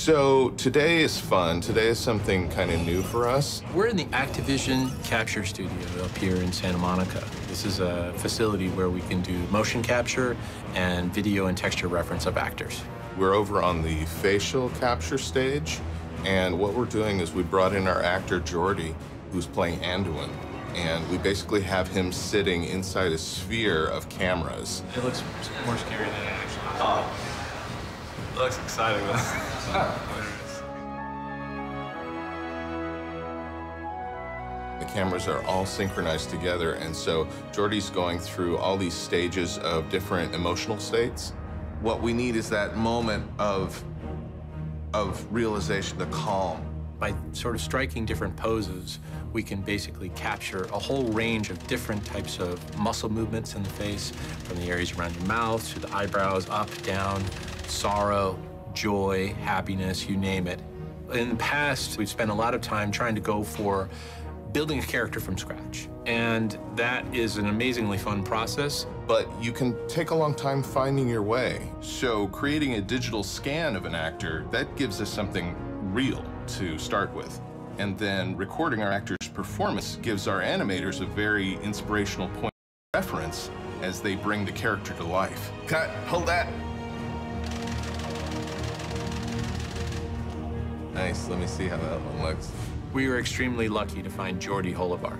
So today is fun. Today is something kind of new for us. We're in the Activision Capture Studio up here in Santa Monica. This is a facility where we can do motion capture and video and texture reference of actors. We're over on the facial capture stage, and what we're doing is we brought in our actor Jordy, who's playing Anduin, and we basically have him sitting inside a sphere of cameras. It looks more scary than it actually is. Oh. It looks exciting though. The cameras are all synchronized together, and so Jordy's going through all these stages of different emotional states. What we need is that moment of realization, the calm. By sort of striking different poses, we can basically capture a whole range of different types of muscle movements in the face, from the areas around your mouth to the eyebrows, up, down, sorrow, joy, happiness, you name it. In the past, we've spent a lot of time trying to go for building a character from scratch, and that is an amazingly fun process. But you can take a long time finding your way. So creating a digital scan of an actor, that gives us something real to start with. And then recording our actor's performance gives our animators a very inspirational point of reference as they bring the character to life. Cut, hold that. Nice, let me see how that one looks. We were extremely lucky to find Jordy Holovar.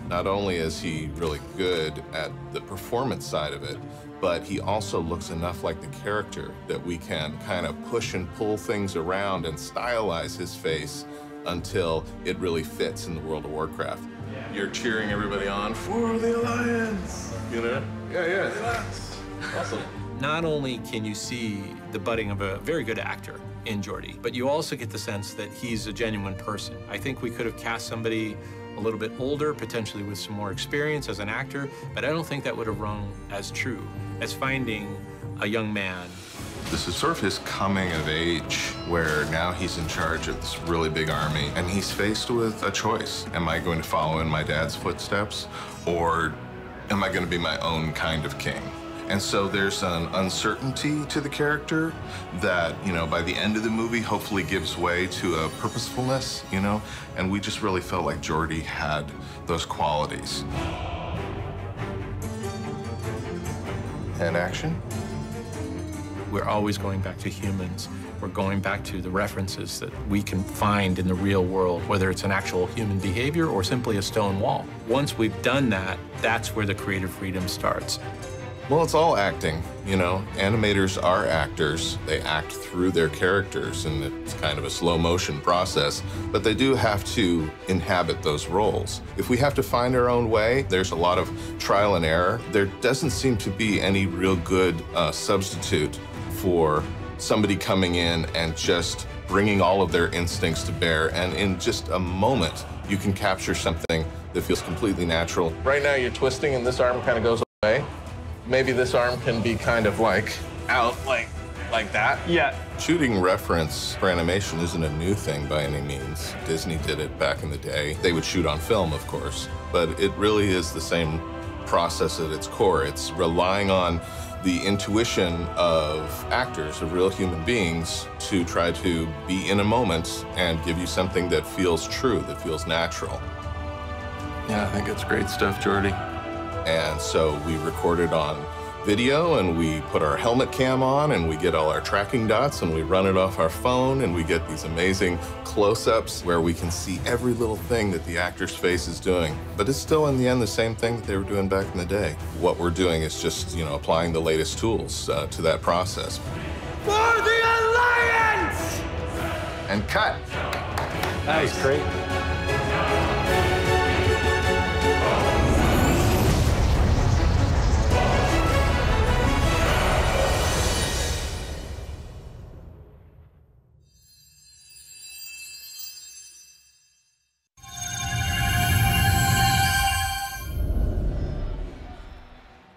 Not only is he really good at the performance side of it, but he also looks enough like the character that we can kind of push and pull things around and stylize his face until it really fits in the World of Warcraft. You're cheering everybody on for the Alliance, you know? Yeah, the Alliance. Awesome. Not only can you see the budding of a very good actor in Jordy, but you also get the sense that he's a genuine person. I think we could have cast somebody a little bit older, potentially with some more experience as an actor, but I don't think that would have rung as true as finding a young man. This is sort of his coming of age, where now he's in charge of this really big army, and he's faced with a choice. Am I going to follow in my dad's footsteps, or am I going to be my own kind of king? And so there's an uncertainty to the character that, you know, by the end of the movie, hopefully gives way to a purposefulness, you know? And we just really felt like Jordy had those qualities. And action? We're always going back to humans. We're going back to the references that we can find in the real world, whether it's an actual human behavior or simply a stone wall. Once we've done that, that's where the creative freedom starts. Well, it's all acting, you know. Animators are actors. They act through their characters, and it's kind of a slow motion process, but they do have to inhabit those roles. If we have to find our own way, there's a lot of trial and error. There doesn't seem to be any real good substitute for somebody coming in and just bringing all of their instincts to bear, and in just a moment, you can capture something that feels completely natural. Right now, you're twisting, and this arm kind of goes away. Maybe this arm can be kind of like out like that. Yeah. Shooting reference for animation isn't a new thing by any means. Disney did it back in the day. They would shoot on film, of course, but it really is the same process at its core. It's relying on the intuition of actors, of real human beings, to try to be in a moment and give you something that feels true, that feels natural. Yeah, I think it's great stuff, Jordy. And so we recorded on video, and we put our helmet cam on, and we get all our tracking dots, and we run it off our phone, and we get these amazing close-ups where we can see every little thing that the actor's face is doing. But it's still, in the end, the same thing that they were doing back in the day. What we're doing is just, you know, applying the latest tools to that process. For the Alliance! And cut. Nice. Great.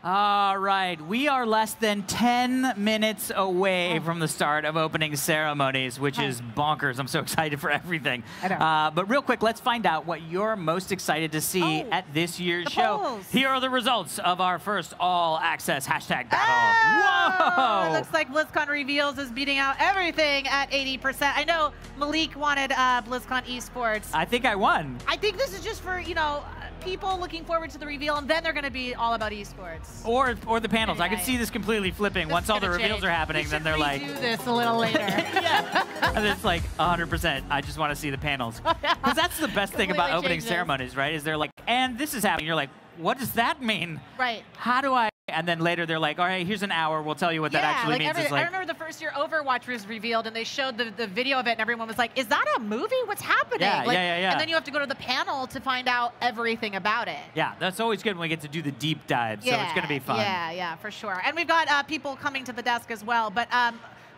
All right, right, we are less than 10 minutes away from the start of opening ceremonies, which is bonkers. I'm so excited for everything. I know. But real quick, let's find out what you're most excited to see at this year's show. Polls. Here are the results of our first all-access hashtag battle. Oh, Whoa! it looks like BlizzCon Reveals is beating out everything at 80%. I know Malik wanted BlizzCon Esports. I think I won. I think this is just for, you know, people looking forward to the reveal, and then they're going to be all about esports. Or the panels. I could Right. see this completely flipping. This Once is all the gonna reveals change. are happening, We then should they're like, redo this a little later. and it's like 100%. I just want to see the panels. Because that's the best thing about Completely opening changes. ceremonies, right? Is they're like, and this is happening. You're like, what does that mean? Right. How do I? And then later they're like, all right, here's an hour. We'll tell you what that actually means. It's I like, remember the first year Overwatch was revealed, and they showed the video of it, and everyone was like, is that a movie? What's happening? Yeah, like, yeah. And then you have to go to the panel to find out everything about it. yeah, that's always good when we get to do the deep dive. So it's going to be fun. Yeah, for sure. And we've got people coming to the desk as well. But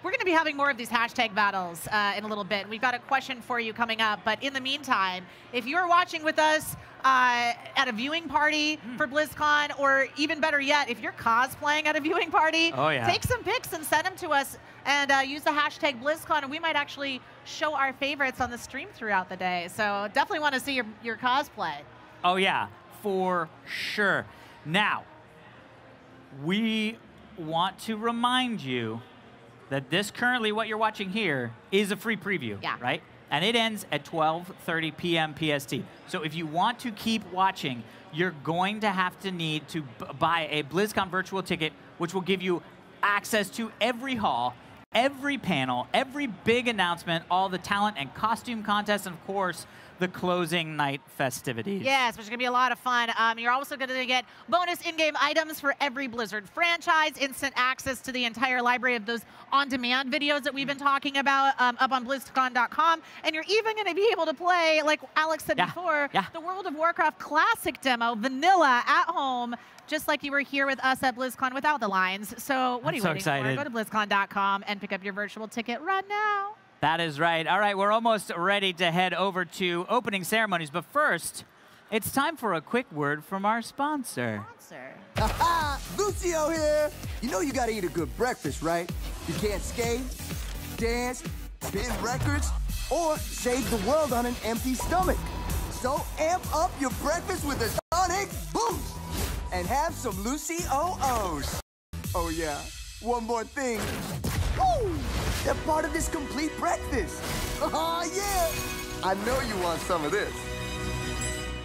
we're going to be having more of these hashtag battles in a little bit. We've got a question for you coming up. But in the meantime, if you're watching with us at a viewing party for BlizzCon, or even better yet, if you're cosplaying at a viewing party, take some pics and send them to us and use the hashtag BlizzCon, and we might actually show our favorites on the stream throughout the day. So definitely want to see your cosplay. Oh, yeah, for sure. Now, we want to remind you that this currently, what you're watching here, is a free preview, right? And it ends at 12:30 p.m. PST. So if you want to keep watching, you're going to have to need to buy a BlizzCon virtual ticket, which will give you access to every hall, every panel, every big announcement, all the talent and costume contests, and of course, the closing night festivities. Yes, which is going to be a lot of fun. You're also going to get bonus in-game items for every Blizzard franchise, instant access to the entire library of those on-demand videos that we've been talking about up on BlizzCon.com. And you're even going to be able to play, like Alex said before, the World of Warcraft Classic demo, vanilla, at home, just like you were here with us at BlizzCon without the lines. So what are you waiting for? Go to BlizzCon.com and pick up your virtual ticket right now. That is right. All right, we're almost ready to head over to opening ceremonies. But first, it's time for a quick word from our sponsor. Aha! Lucio here! You know you gotta eat a good breakfast, right? You can't skate, dance, spin records, or save the world on an empty stomach. So amp up your breakfast with a sonic boost and have some Lucy-O-O's. Oh yeah, one more thing. Woo! They're part of this complete breakfast. Oh yeah! I know you want some of this.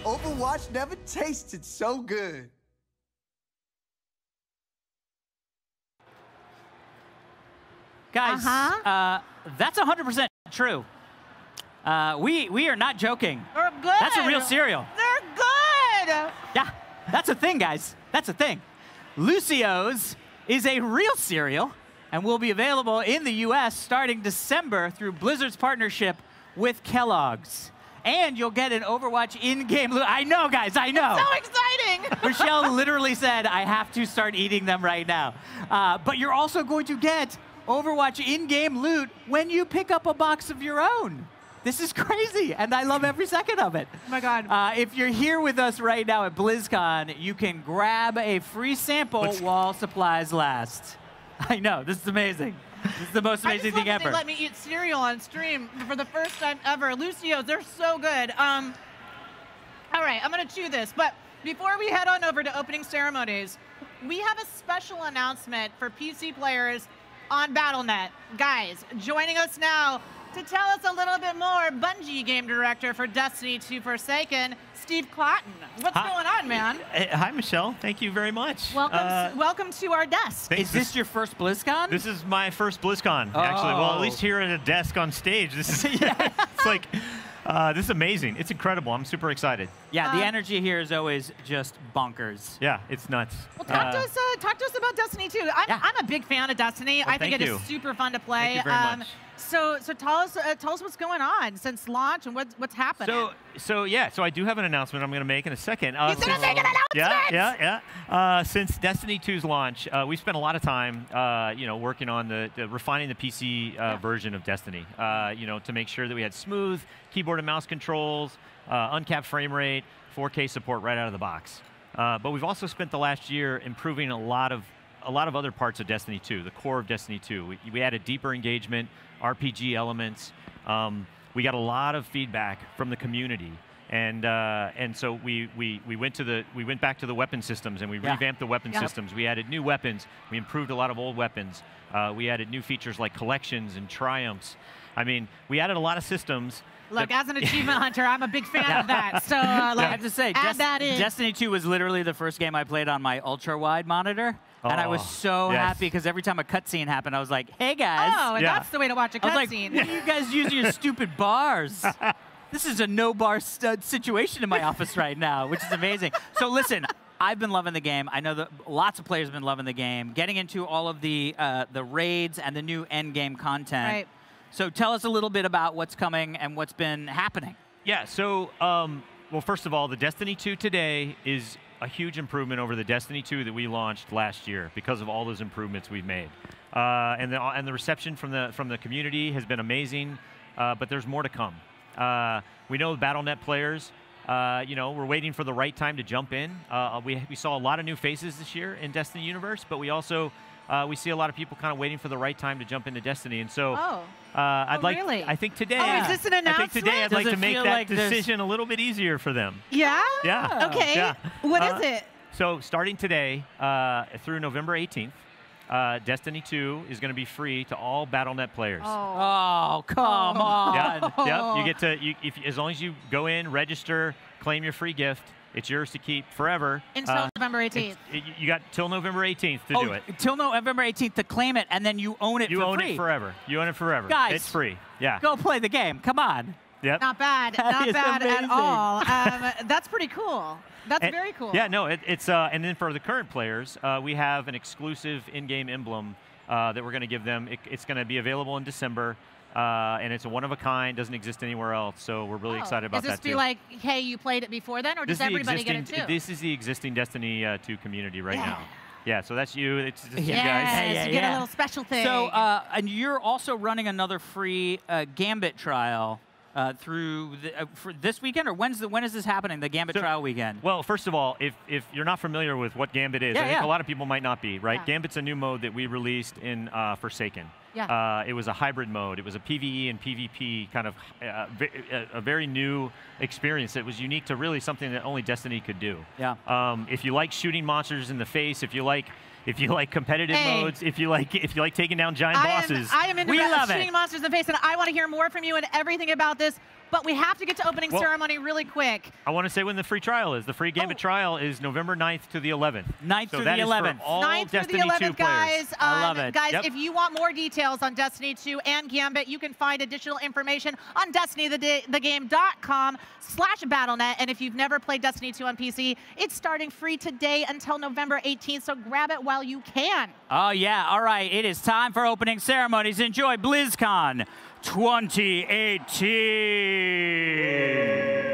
Overwatch never tasted so good. Guys, that's 100% true. We are not joking. They're good. That's a real cereal. They're good. Yeah, that's a thing, guys. That's a thing. Lucio's is a real cereal and will be available in the US starting December through Blizzard's partnership with Kellogg's. And you'll get an Overwatch in-game loot. I know, guys, I know. It's so exciting. Michelle literally said, I have to start eating them right now. But you're also going to get Overwatch in-game loot when you pick up a box of your own. This is crazy, and I love every second of it. Oh my God. If you're here with us right now at BlizzCon, you can grab a free sample while supplies last. I know, this is amazing. This is the most amazing thing ever. They let me eat cereal on stream for the first time ever. Lucio's, they're so good. All right, I'm gonna chew this, but before we head on over to opening ceremonies, we have a special announcement for PC players on Battle.net. Guys, joining us now to tell us a little bit more, Bungie game director for Destiny 2 Forsaken, Steve Clotton. What's going on, man? Hi, Michelle. Thank you very much. Welcome to our desk. Is this your first BlizzCon? This is my first BlizzCon, actually. Well, at least here at a desk on stage. This is it's like, this is amazing. It's incredible. I'm super excited. Yeah, the energy here is always just bonkers. Yeah, it's nuts. Well, talk to us about Destiny 2. I'm a big fan of Destiny. Well, I think it is super fun to play. Thank you very much. So tell us what's going on since launch and what's happening. So I do have an announcement I'm going to make in a second. He's going to make an announcement! Yeah. Since Destiny 2's launch, we spent a lot of time, working on the refining the PC version of Destiny. To make sure that we had smooth keyboard and mouse controls, uncapped frame rate, 4K support right out of the box. But we've also spent the last year improving a lot of a lot of other parts of Destiny 2, the core of Destiny 2. We added deeper engagement, RPG elements. We got a lot of feedback from the community. And so we went back to the weapon systems and we revamped the weapon systems. We added new weapons. We improved a lot of old weapons. We added new features like collections and triumphs. I mean, we added a lot of systems. Look, as an achievement hunter, I'm a big fan of that. So, like, I have to say, add that in. Destiny 2 was literally the first game I played on my ultra-wide monitor. And I was so happy because every time a cutscene happened, I was like, hey, guys. Oh, and that's the way to watch a cutscene. I was like, what are you guys using your stupid bars? This is a no-bar situation in my office right now, which is amazing. So listen, I've been loving the game. I know that lots of players have been loving the game. Getting into all of the raids and the new end-game content. Right. So tell us a little bit about what's coming and what's been happening. Yeah, so, well, first of all, the Destiny 2 today is a huge improvement over the Destiny 2 that we launched last year because of all those improvements we've made. And the reception from the community has been amazing, but there's more to come. We know the Battle.net players, you know, we're waiting for the right time to jump in. We saw a lot of new faces this year in Destiny Universe, but we also we see a lot of people kind of waiting for the right time to jump into Destiny. And so really? I think today, is this an announcement? I think today I'd like to make that like decision a little bit easier for them. Yeah? Yeah. Okay. Yeah. What is it? So starting today through November 18th, Destiny 2 is going to be free to all Battle.net players. Oh, come on. Yep. You get to, as long as you go in, register, claim your free gift, it's yours to keep forever. Until November 18th. You got till November 18th to do it. Till November 18th to claim it, and then you own it for free. You own it forever. You own it forever. Guys, it's free. Yeah. Go play the game. Come on. Yep. Not bad. Not bad at all. That's pretty cool. That's very cool. Yeah, no, it's and then for the current players, we have an exclusive in-game emblem that we're going to give them. It's going to be available in December, and it's a one-of-a-kind, doesn't exist anywhere else, so we're really excited about that, too. Does this be like, hey, you played it before then, or does everybody get it, too? This is the existing Destiny 2 community right now. Yeah, so this is you guys. Yes, you get a little special thing. So, and you're also running another free Gambit trial through for this weekend, or when is this happening? The Gambit trial weekend. Well, first of all, if you're not familiar with what Gambit is, I think a lot of people might not be. Right? Yeah. Gambit's a new mode that we released in Forsaken. Yeah. It was a hybrid mode. It was a PvE and PvP kind of a very new experience that was unique to really something that only Destiny could do. Yeah. If you like shooting monsters in the face, if you like competitive modes, if you like taking down giant bosses, I am into shooting monsters in the face, and I want to hear more from you and everything about this. But we have to get to opening ceremony really quick. I want to say when the free trial is. The free Gambit trial is November 9th to the 11th. 9th through the 11th. All 9th Destiny through the 11th, 2 guys. players. I love it. Guys, if you want more details on Destiny 2 and Gambit, you can find additional information on DestinyTheGame.com/Battle.net. And if you've never played Destiny 2 on PC, it's starting free today until November 18th, so grab it while you can. Oh, yeah. All right. It is time for opening ceremonies. Enjoy BlizzCon 2018.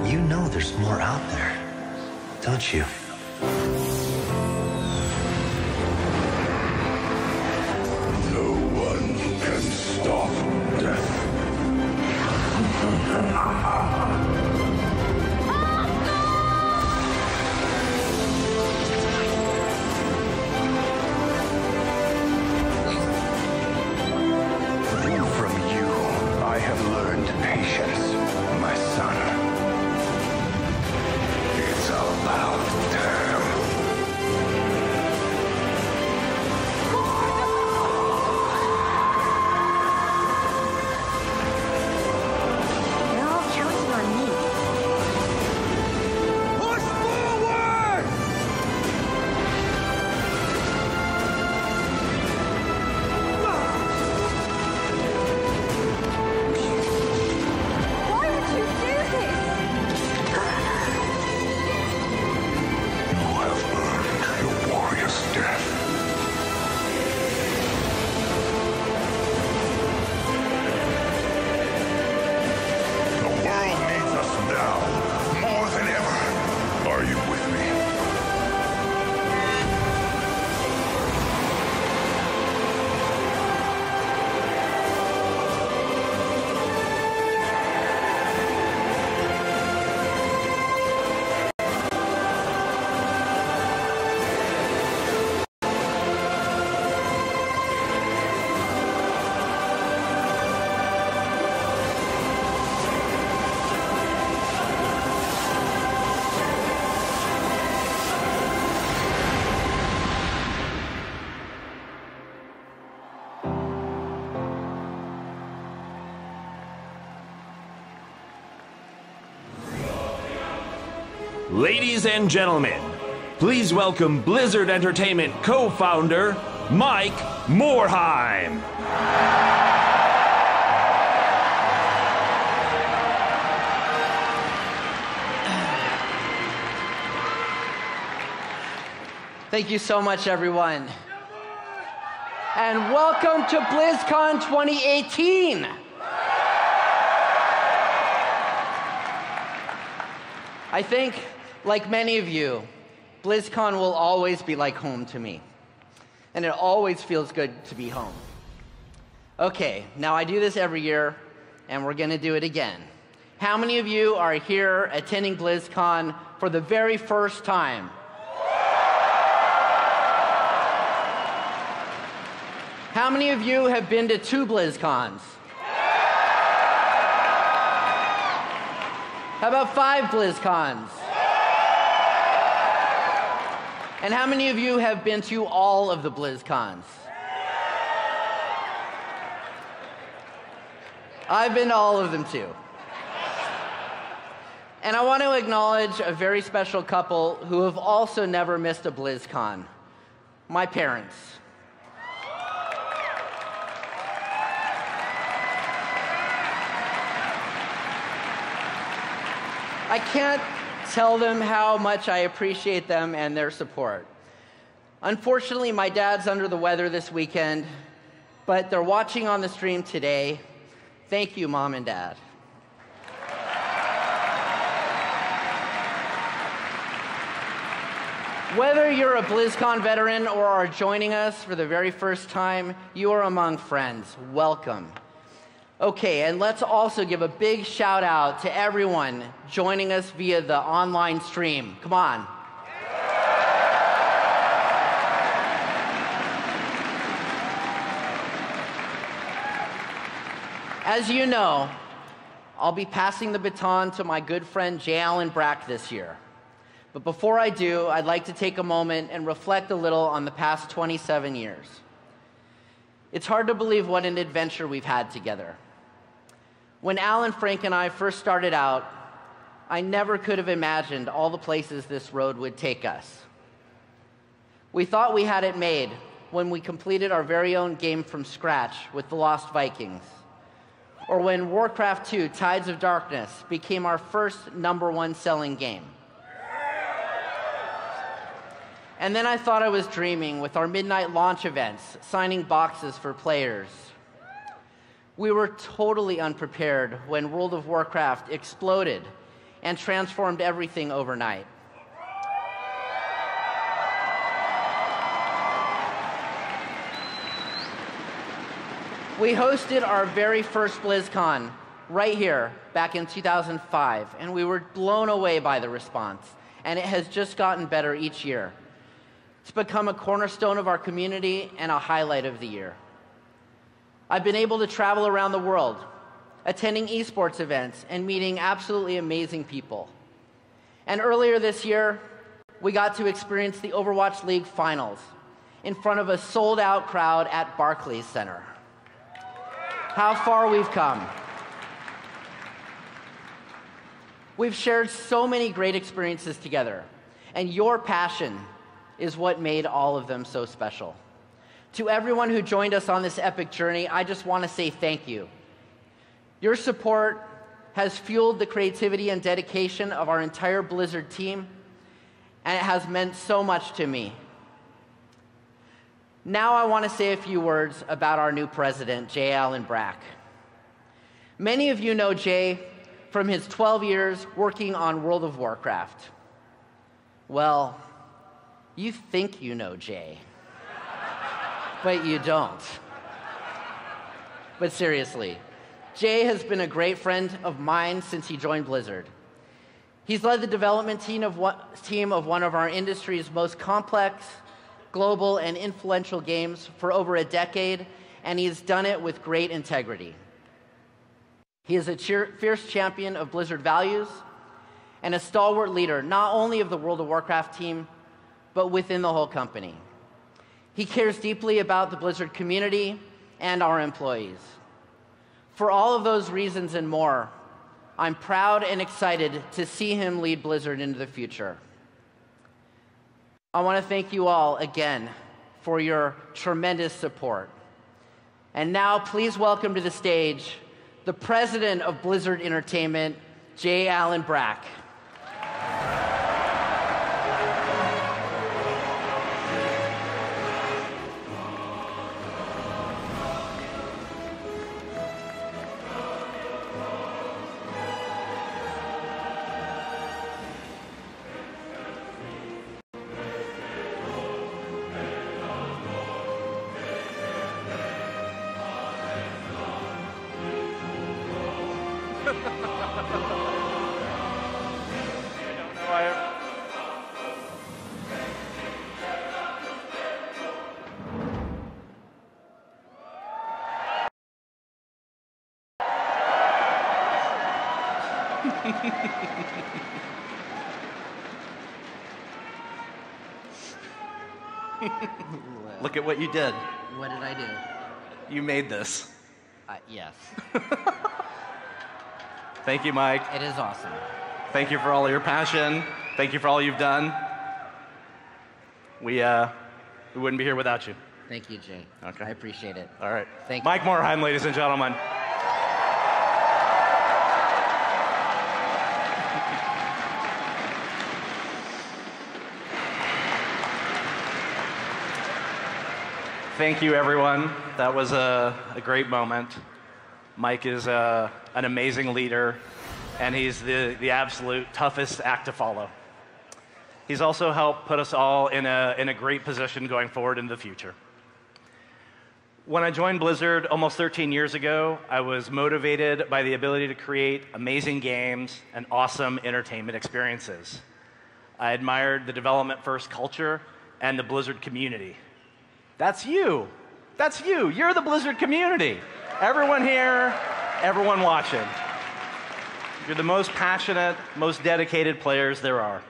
You know there's more out there, don't you? No one can stop death. From you, I have learned patience, my son. It's about time. Ladies and gentlemen, please welcome Blizzard Entertainment co-founder, Mike Morhaime. Thank you so much, everyone. And welcome to BlizzCon 2018. I think, like many of you, BlizzCon will always be like home to me. And it always feels good to be home. Okay, now I do this every year, and we're gonna do it again. How many of you are here attending BlizzCon for the very first time? How many of you have been to 2 BlizzCons? How about 5 BlizzCons? And how many of you have been to all of the BlizzCons? I've been to all of them too. And I want to acknowledge a very special couple who have also never missed a BlizzCon. My parents. I can't tell them how much I appreciate them and their support. Unfortunately, my dad's under the weather this weekend, but they're watching on the stream today. Thank you, Mom and Dad. Whether you're a BlizzCon veteran or are joining us for the very first time, you are among friends. Welcome. Okay, and let's also give a big shout out to everyone joining us via the online stream. Come on. As you know, I'll be passing the baton to my good friend J. Allen Brack this year. But before I do, I'd like to take a moment and reflect a little on the past 27 years. It's hard to believe what an adventure we've had together. When Alan, Frank, and I first started out, I never could have imagined all the places this road would take us. We thought we had it made when we completed our very own game from scratch with the Lost Vikings, or when Warcraft II: Tides of Darkness became our first #1 selling game. And then I thought I was dreaming with our midnight launch events, signing boxes for players. We were totally unprepared when World of Warcraft exploded and transformed everything overnight. We hosted our very first BlizzCon right here back in 2005, and we were blown away by the response, and it has just gotten better each year. It's become a cornerstone of our community and a highlight of the year. I've been able to travel around the world, attending esports events and meeting absolutely amazing people. And earlier this year, we got to experience the Overwatch League finals in front of a sold-out crowd at Barclays Center. How far we've come. We've shared so many great experiences together, and your passion is what made all of them so special. To everyone who joined us on this epic journey, I just want to say thank you. Your support has fueled the creativity and dedication of our entire Blizzard team, and it has meant so much to me. Now I want to say a few words about our new president, J. Allen Brack. Many of you know Jay from his 12 years working on World of Warcraft. Well, you think you know Jay. But you don't. But seriously, Jay has been a great friend of mine since he joined Blizzard. He's led the development team of one of our industry's most complex, global, and influential games for over a decade, and he's done it with great integrity. He is a fierce champion of Blizzard values and a stalwart leader, not only of the World of Warcraft team, but within the whole company. He cares deeply about the Blizzard community and our employees. For all of those reasons and more, I'm proud and excited to see him lead Blizzard into the future. I want to thank you all again for your tremendous support. And now, please welcome to the stage the president of Blizzard Entertainment, J. Allen Brack. Look at what you did. What did I do? You made this. Yes. Thank you, Mike. It is awesome. Thank you for all your passion. Thank you for all you've done. We wouldn't be here without you. Thank you, Jay. Okay. I appreciate it. All right. Thank you. Mike Morhaime, ladies and gentlemen. Thank you, everyone. That was a great moment. Mike is an amazing leader, and he's the absolute toughest act to follow. He's also helped put us all in a great position going forward in the future. When I joined Blizzard almost 13 years ago, I was motivated by the ability to create amazing games and awesome entertainment experiences. I admired the development-first culture and the Blizzard community. That's you. That's you. You're the Blizzard community. Everyone here, everyone watching. You're the most passionate, most dedicated players there are.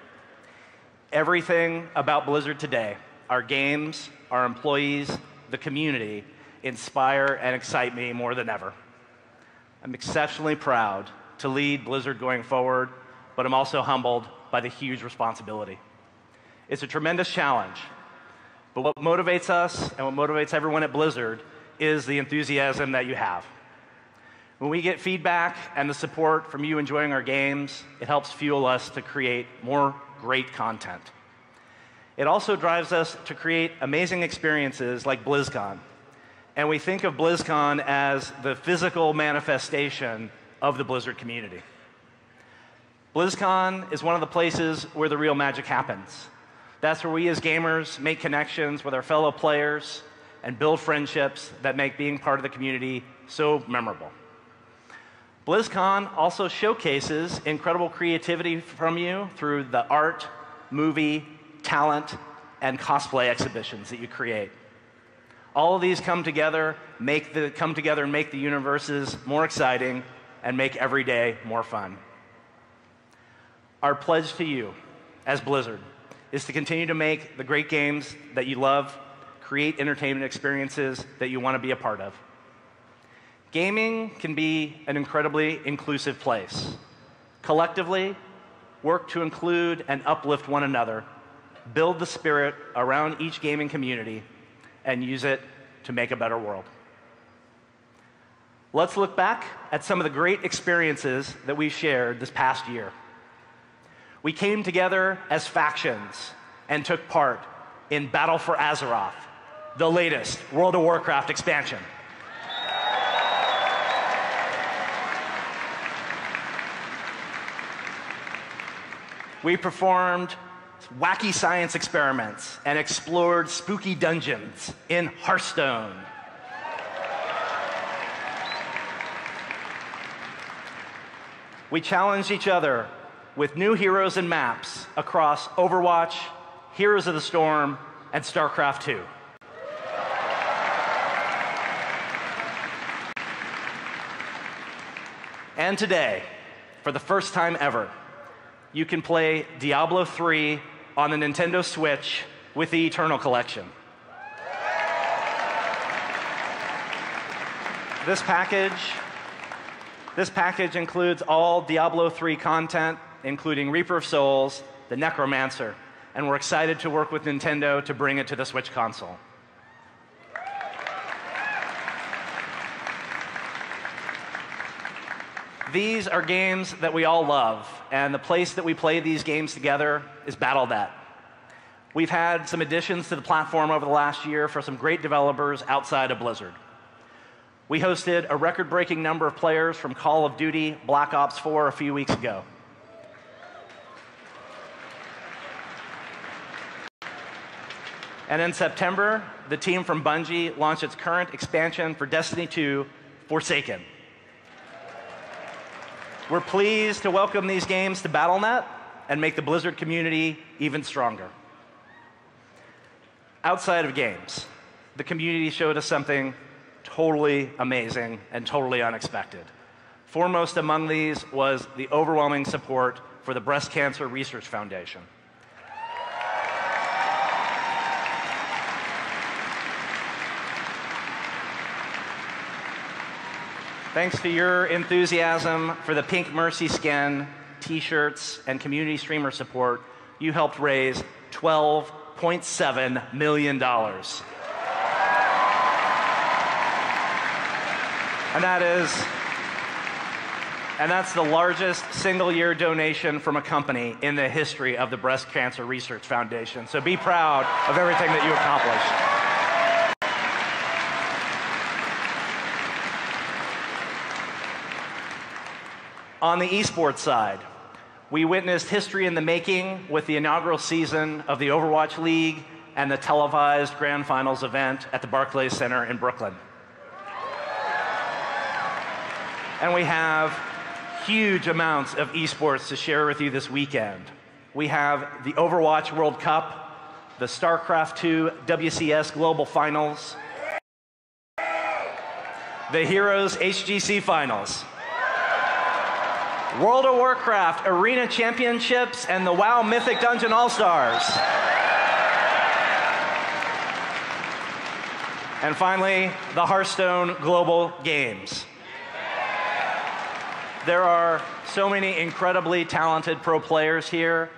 Everything about Blizzard today, our games, our employees, the community, inspire and excite me more than ever. I'm exceptionally proud to lead Blizzard going forward, but I'm also humbled by the huge responsibility. It's a tremendous challenge. But what motivates us and what motivates everyone at Blizzard is the enthusiasm that you have. When we get feedback and the support from you enjoying our games, it helps fuel us to create more great content. It also drives us to create amazing experiences like Blizzcon. And we think of Blizzcon as the physical manifestation of the Blizzard community. Blizzcon is one of the places where the real magic happens. That's where we as gamers make connections with our fellow players and build friendships that make being part of the community so memorable. BlizzCon also showcases incredible creativity from you through the art, movie, talent, and cosplay exhibitions that you create. All of these come together and make the universes more exciting and make every day more fun. Our pledge to you as Blizzard is to continue to make the great games that you love, create entertainment experiences that you want to be a part of. Gaming can be an incredibly inclusive place. Collectively, work to include and uplift one another, build the spirit around each gaming community, and use it to make a better world. Let's look back at some of the great experiences that we've shared this past year. We came together as factions and took part in Battle for Azeroth, the latest World of Warcraft expansion. We performed wacky science experiments and explored spooky dungeons in Hearthstone. We challenged each other with new heroes and maps across Overwatch, Heroes of the Storm, and StarCraft II. And today, for the first time ever, you can play Diablo 3 on the Nintendo Switch with the Eternal Collection. This package This package includes all Diablo 3 content, including Reaper of Souls, the Necromancer, and we're excited to work with Nintendo to bring it to the Switch console. These are games that we all love, and the place that we play these games together is Battle.net. We've had some additions to the platform over the last year for some great developers outside of Blizzard. We hosted a record-breaking number of players from Call of Duty Black Ops 4 a few weeks ago. And in September, the team from Bungie launched its current expansion for Destiny 2, Forsaken. We're pleased to welcome these games to Battle.net and make the Blizzard community even stronger. Outside of games, the community showed us something totally amazing and totally unexpected. Foremost among these was the overwhelming support for the Breast Cancer Research Foundation. Thanks to your enthusiasm for the Pink Mercy skin, t-shirts, and community streamer support, you helped raise $12.7 million. And that's the largest single-year donation from a company in the history of the Breast Cancer Research Foundation. So be proud of everything that you accomplished. On the esports side, we witnessed history in the making with the inaugural season of the Overwatch League and the televised Grand Finals event at the Barclays Center in Brooklyn. And we have huge amounts of esports to share with you this weekend. We have the Overwatch World Cup, the StarCraft 2 WCS Global Finals, the Heroes HGC Finals, World of Warcraft Arena Championships, and the WoW Mythic Dungeon All-Stars. And finally, the Hearthstone Global Games. There are so many incredibly talented pro players here.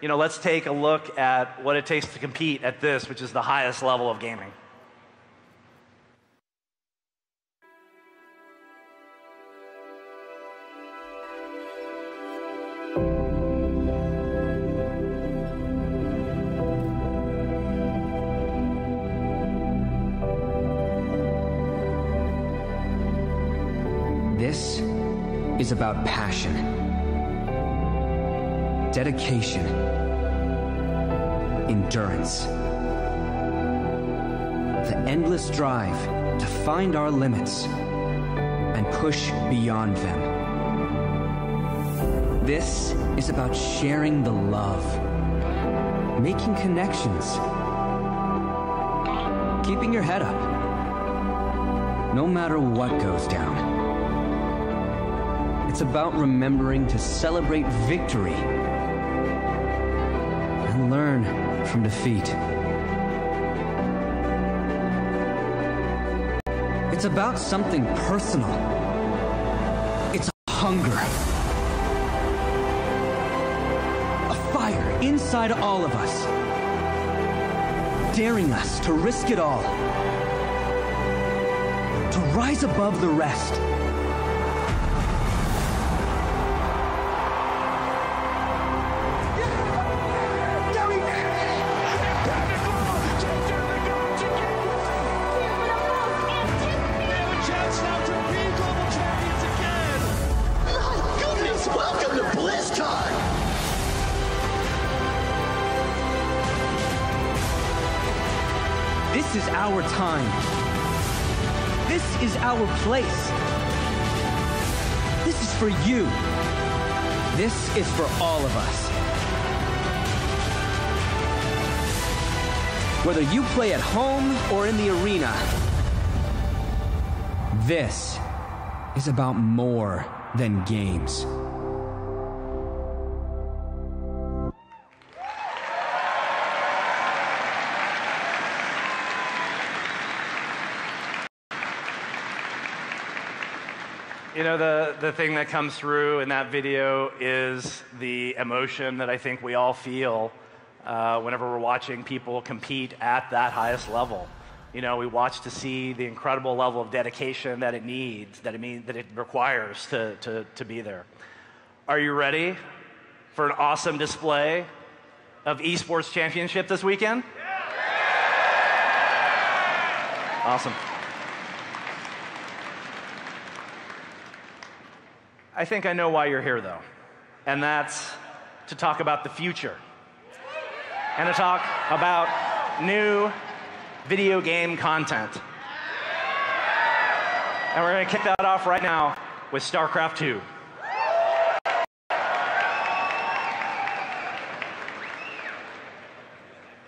You know, let's take a look at what it takes to compete at this, which is the highest level of gaming. This is about passion, dedication, endurance, the endless drive to find our limits and push beyond them. This is about sharing the love, making connections, keeping your head up, no matter what goes down. It's about remembering to celebrate victory and learn from defeat. It's about something personal. It's a hunger. A fire inside all of us, daring us to risk it all, to rise above the rest. Welcome to Blizzcon! This is our time. This is our place. This is for you. This is for all of us. Whether you play at home or in the arena, this is about more than games. You know, the thing that comes through in that video is the emotion that I think we all feel whenever we're watching people compete at that highest level. You know, we watch to see the incredible level of dedication that it needs, that it requires to be there. Are you ready for an awesome display of esports championship this weekend? Awesome. I think I know why you're here, though, and that's to talk about the future and to talk about new video game content. And we're going to kick that off right now with StarCraft 2.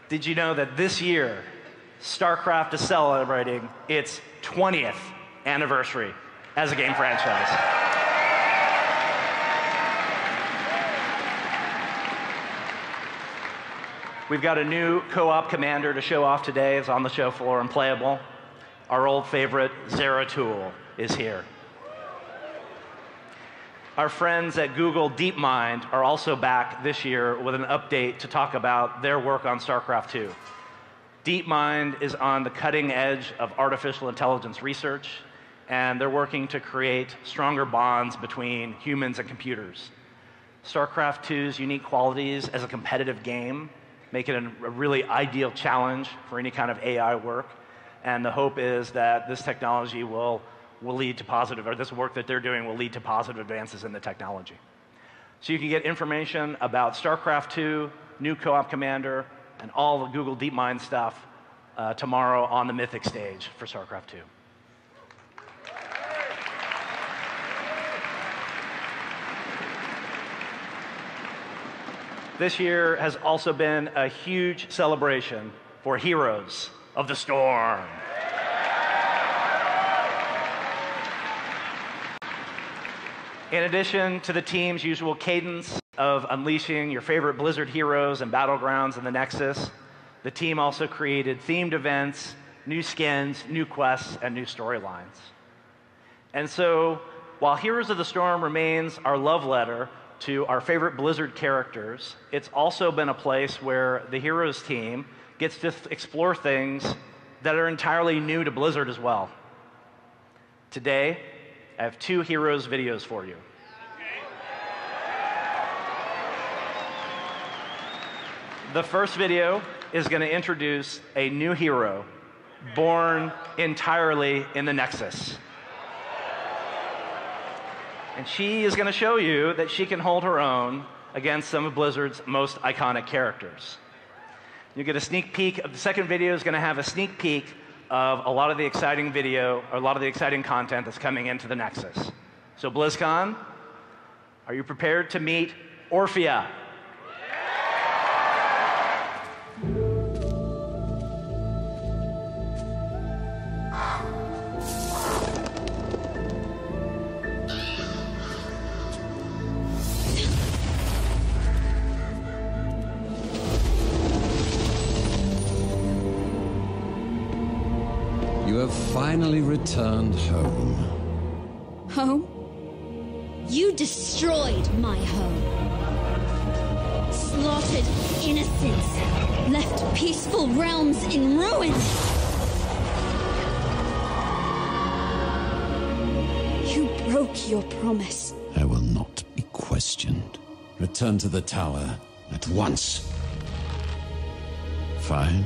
Did you know that this year, StarCraft is celebrating its 20th anniversary as a game franchise? We've got a new co-op commander to show off today. It's on the show floor and playable. Our old favorite, Zeratul, is here. Our friends at Google DeepMind are also back this year with an update to talk about their work on StarCraft 2. DeepMind is on the cutting edge of artificial intelligence research, and they're working to create stronger bonds between humans and computers. StarCraft 2's unique qualities as a competitive game make it a really ideal challenge for any kind of AI work. And the hope is that this technology will lead to positive, or this work that they're doing will lead to positive advances in the technology. So you can get information about StarCraft 2, new co-op commander, and all the Google DeepMind stuff tomorrow on the Mythic stage for StarCraft 2. This year has also been a huge celebration for Heroes of the Storm. In addition to the team's usual cadence of unleashing your favorite Blizzard heroes and battlegrounds in the Nexus, the team also created themed events, new skins, new quests, and new storylines. And so, while Heroes of the Storm remains our love letter to our favorite Blizzard characters, it's also been a place where the Heroes team gets to explore things that are entirely new to Blizzard as well. Today, I have 2 Heroes videos for you. The first video is going to introduce a new hero born entirely in the Nexus. And she is going to show you that she can hold her own against some of Blizzard's most iconic characters. You get a sneak peek. The second video is going to have a sneak peek of a lot of the exciting video, or a lot of the exciting content that's coming into the Nexus. So Blizzcon, are you prepared to meet Orphea? You have finally returned home. Home? You destroyed my home. Slaughtered innocents. Left peaceful realms in ruins. You broke your promise. I will not be questioned. Return to the tower at once. Fine.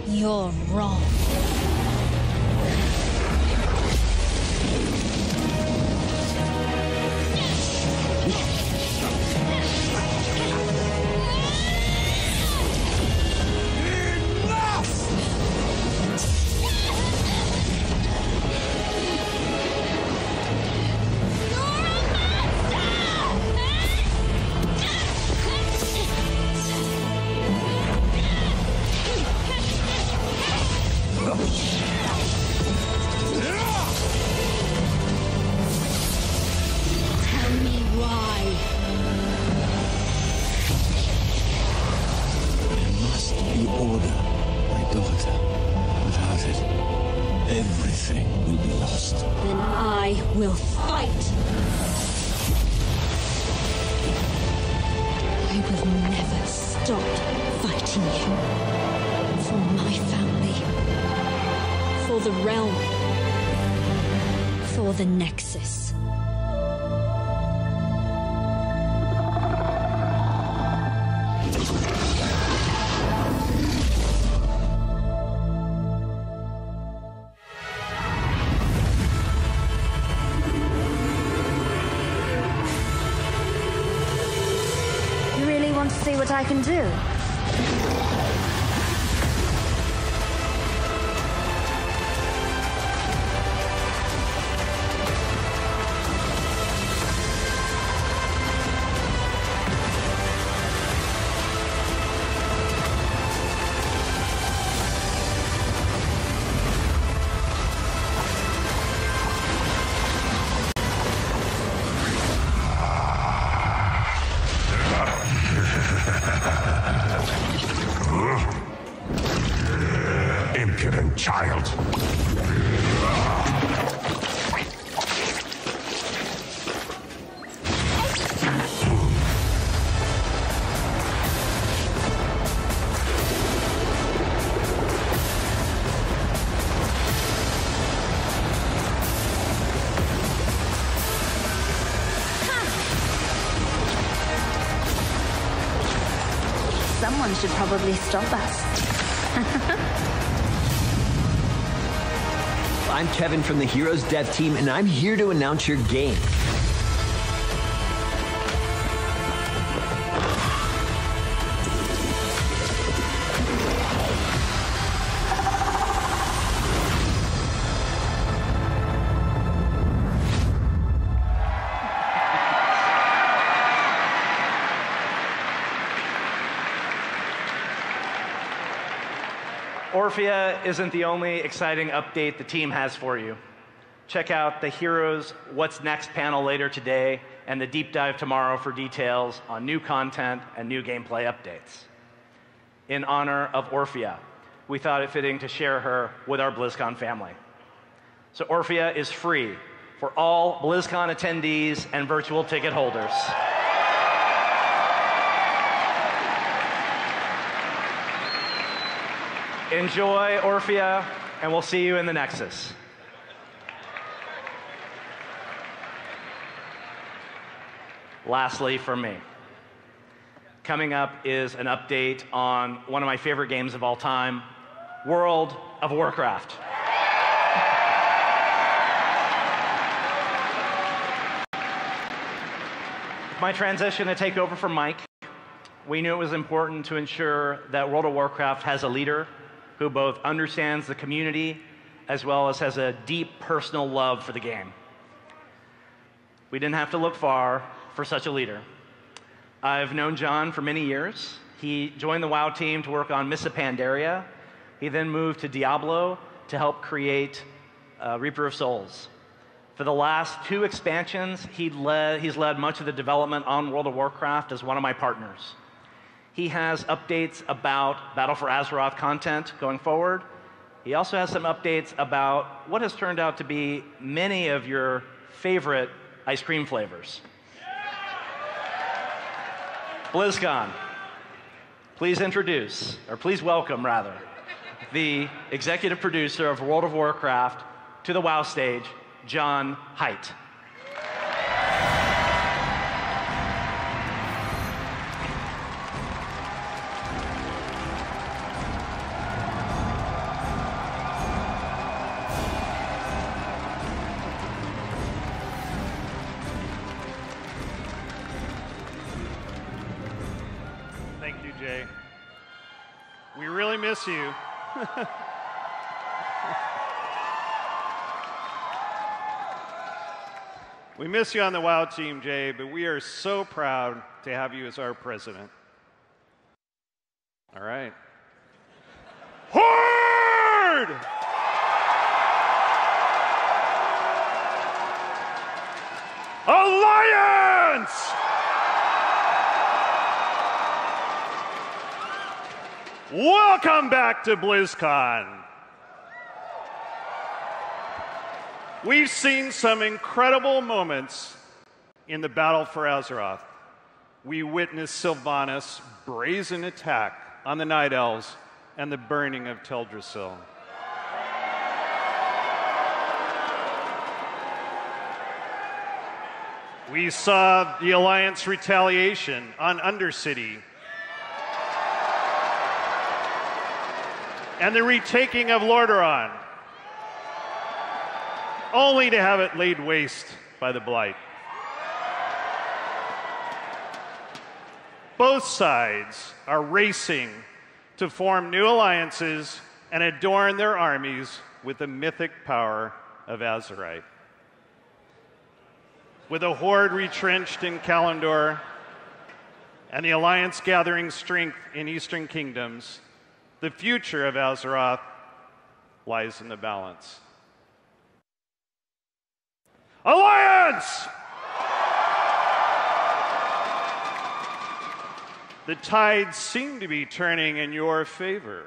You're wrong. finished, then I will fight. I will never stop fighting you. For my family. For the realm. For the Nexus. You really want to see what I can do? Impudent child. Someone should probably stop us. I'm Kevin from the Heroes dev team, and I'm here to announce your game. Orphea isn't the only exciting update the team has for you. Check out the Heroes What's Next panel later today and the deep dive tomorrow for details on new content and new gameplay updates. In honor of Orphea, we thought it fitting to share her with our Blizzcon family. So Orphea is free for all Blizzcon attendees and virtual ticket holders. Enjoy Orphea, and we'll see you in the Nexus. Lastly, from me, coming up is an update on one of my favorite games of all time, World of Warcraft. My transition to take over from Mike, we knew it was important to ensure that World of Warcraft has a leader who both understands the community as well as has a deep personal love for the game. We didn't have to look far for such a leader. I've known John for many years. He joined the WoW team to work on Mists of Pandaria. He then moved to Diablo to help create Reaper of Souls. For the last 2 expansions, he's led much of the development on World of Warcraft as one of my partners. He has updates about Battle for Azeroth content going forward. He also has some updates about what has turned out to be many of your favorite ice cream flavors. BlizzCon, please welcome, the executive producer of World of Warcraft to the WoW stage, John Haidt. Thank you, Jay. We really miss you. We miss you on the WoW team, Jay, but we are so proud to have you as our president. All right. Horde! Alliance! Welcome back to BlizzCon. We've seen some incredible moments in the battle for Azeroth. We witnessed Sylvanas' brazen attack on the Night Elves and the burning of Teldrassil. We saw the Alliance retaliation on Undercity and the retaking of Lordaeron, only to have it laid waste by the Blight. Both sides are racing to form new alliances and adorn their armies with the mythic power of Azerite. With a horde retrenched in Kalimdor and the Alliance gathering strength in Eastern Kingdoms, the future of Azeroth lies in the balance. Alliance! The tides seem to be turning in your favor.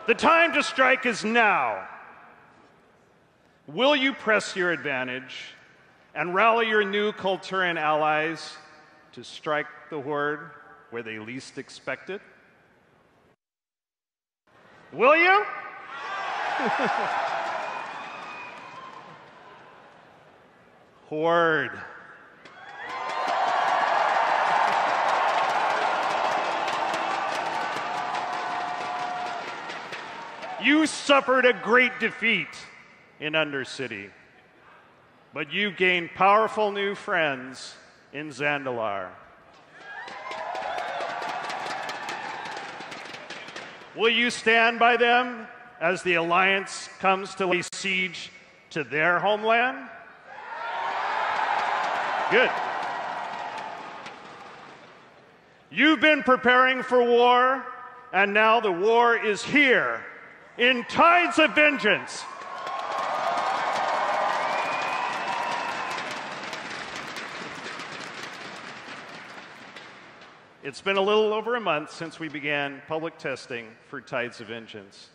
The time to strike is now. Will you press your advantage and rally your new Kulturan allies to strike the Horde where they least expect it? Will you? Horde. You suffered a great defeat in Undercity, but you gained powerful new friends in Zandalar. Will you stand by them as the Alliance comes to lay siege to their homeland? Good. You've been preparing for war, and now the war is here in Tides of Vengeance. It's been a little over a month since we began public testing for Tides of Vengeance.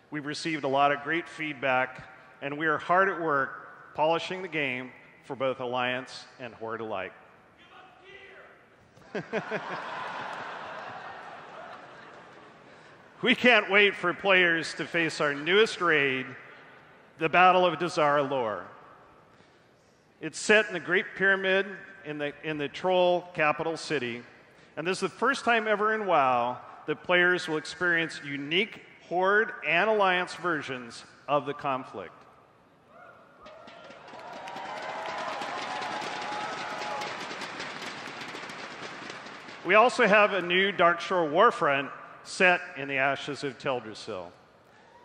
We've received a lot of great feedback, and we are hard at work polishing the game for both Alliance and Horde alike. We can't wait for players to face our newest raid, the Battle of Dazara Lore. It's set in the Great Pyramid in the Troll capital city, and this is the first time ever in WoW that players will experience unique Horde and Alliance versions of the conflict. We also have a new Darkshore Warfront set in the ashes of Teldrassil.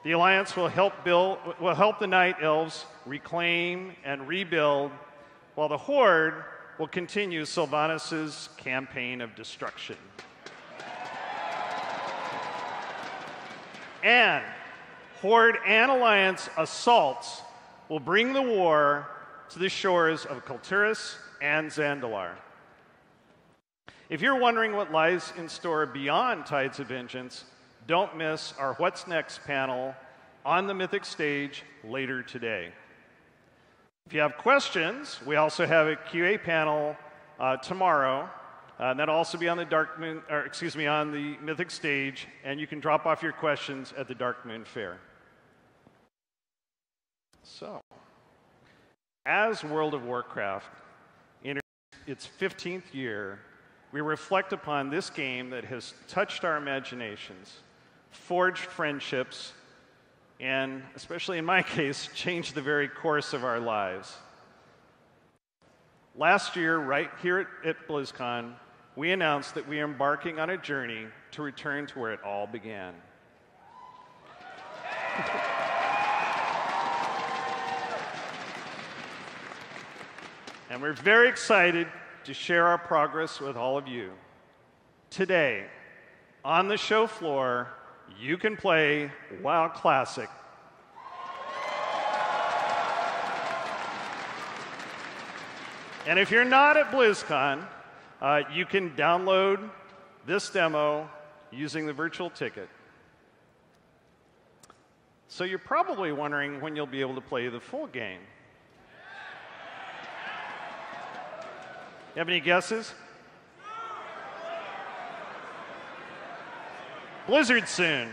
The Alliance will help the Night Elves reclaim and rebuild, while the Horde will continue Sylvanas' campaign of destruction. And Horde and Alliance assaults will bring the war to the shores of Kulturis and Zandalar. If you're wondering what lies in store beyond Tides of Vengeance, don't miss our What's Next panel on the Mythic stage later today. If you have questions, we also have a QA panel tomorrow, and that'll also be on the on the Mythic stage, and you can drop off your questions at the Darkmoon Fair. So, as World of Warcraft enters its 15th year, we reflect upon this game that has touched our imaginations, forged friendships, and, especially in my case, changed the very course of our lives. Last year, right here at BlizzCon, we announced that we are embarking on a journey to return to where it all began. And we're very excited to share our progress with all of you. Today, on the show floor, you can play WoW Classic. And if you're not at BlizzCon, you can download this demo using the virtual ticket. So you're probably wondering when you'll be able to play the full game. You have any guesses? Blizzard soon.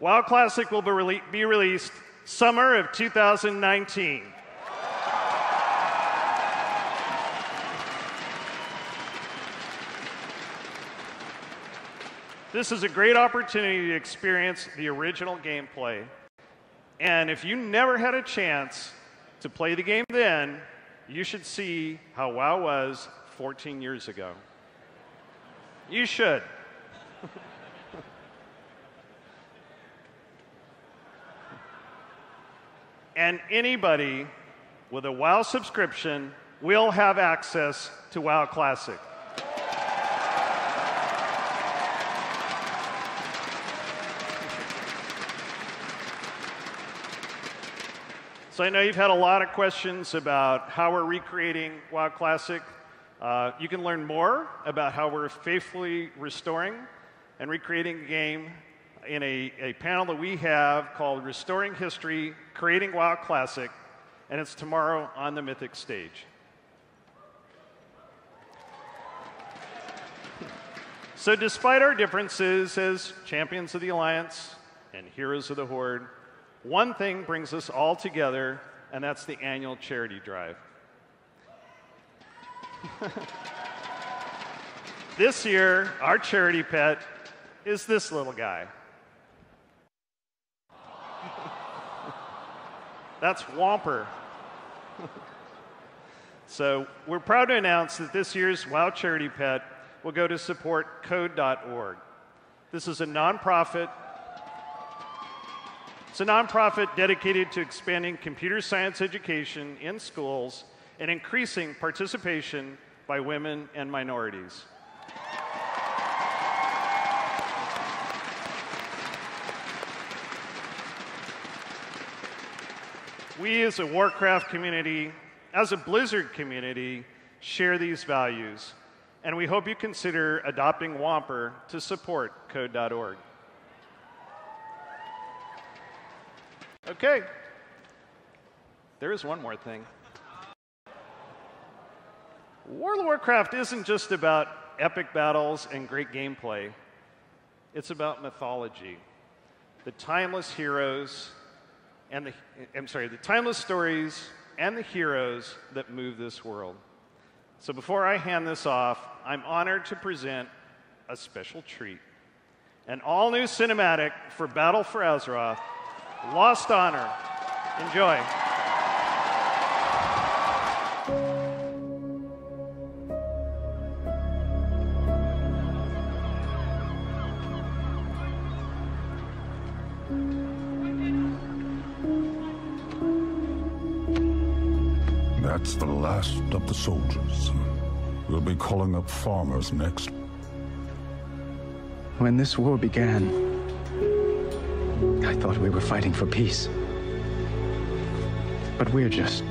WoW Classic will be released summer of 2019. This is a great opportunity to experience the original gameplay. And if you never had a chance to play the game then, you should see how WoW was 14 years ago. You should. And anybody with a WoW subscription will have access to WoW Classic. So I know you've had a lot of questions about how we're recreating WoW Classic. You can learn more about how we're faithfully restoring and recreating the game in a panel that we have called Restoring History, Creating WoW Classic, and it's tomorrow on the Mythic stage. So despite our differences as champions of the Alliance and heroes of the Horde, one thing brings us all together, and that's the annual charity drive. This year, our charity pet is this little guy. That's Whomper. So we're proud to announce that this year's WoW charity pet will go to support code.org. This is a nonprofit. It's a nonprofit dedicated to expanding computer science education in schools and increasing participation by women and minorities. We as a Warcraft community, as a Blizzard community, share these values, and we hope you consider adopting Whomper to support code.org. Okay, there is one more thing. World of Warcraft isn't just about epic battles and great gameplay. It's about mythology, the timeless heroes and the timeless stories and the heroes that move this world. So before I hand this off, I'm honored to present a special treat, an all-new cinematic for Battle for Azeroth, Lost Honor. Enjoy. That's the last of the soldiers. We'll be calling up farmers next. When this war began, I thought we were fighting for peace. But we're just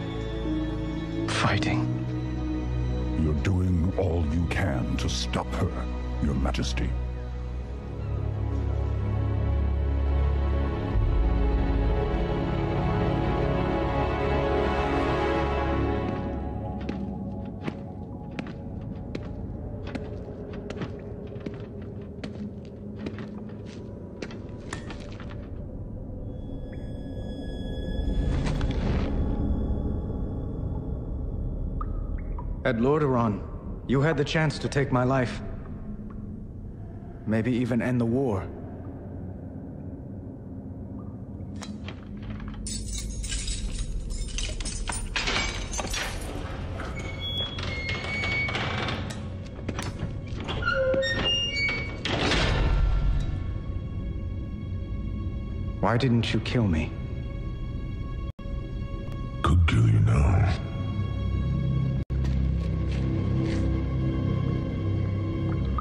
fighting. You're doing all you can to stop her, Your Majesty. At Lordaeron, you had the chance to take my life. Maybe even end the war. Why didn't you kill me? Could kill you now.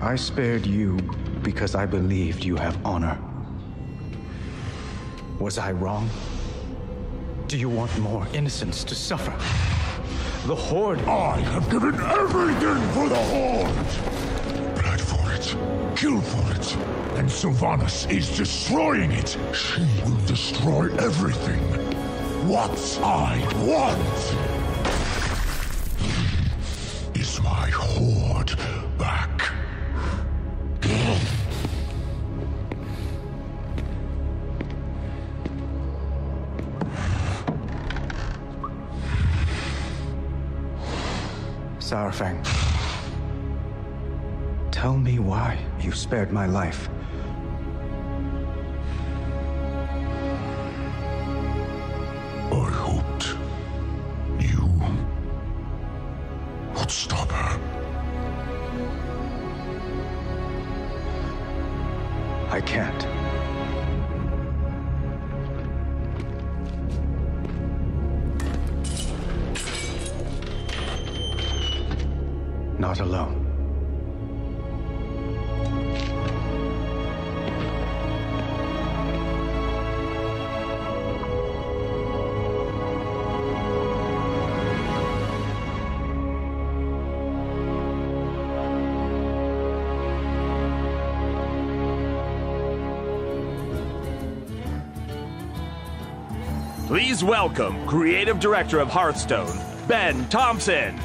I spared you because I believed you have honor. Was I wrong? Do you want more innocents to suffer? The Horde... I have given everything for the Horde! Blood for it. kill for it. And Sylvanas is destroying it. She will destroy everything. What I want is my horde back. Saurfang, tell me why you spared my life. I hoped you would stop her. I can't. Not alone. Please welcome Creative Director of Hearthstone, Ben Thompson.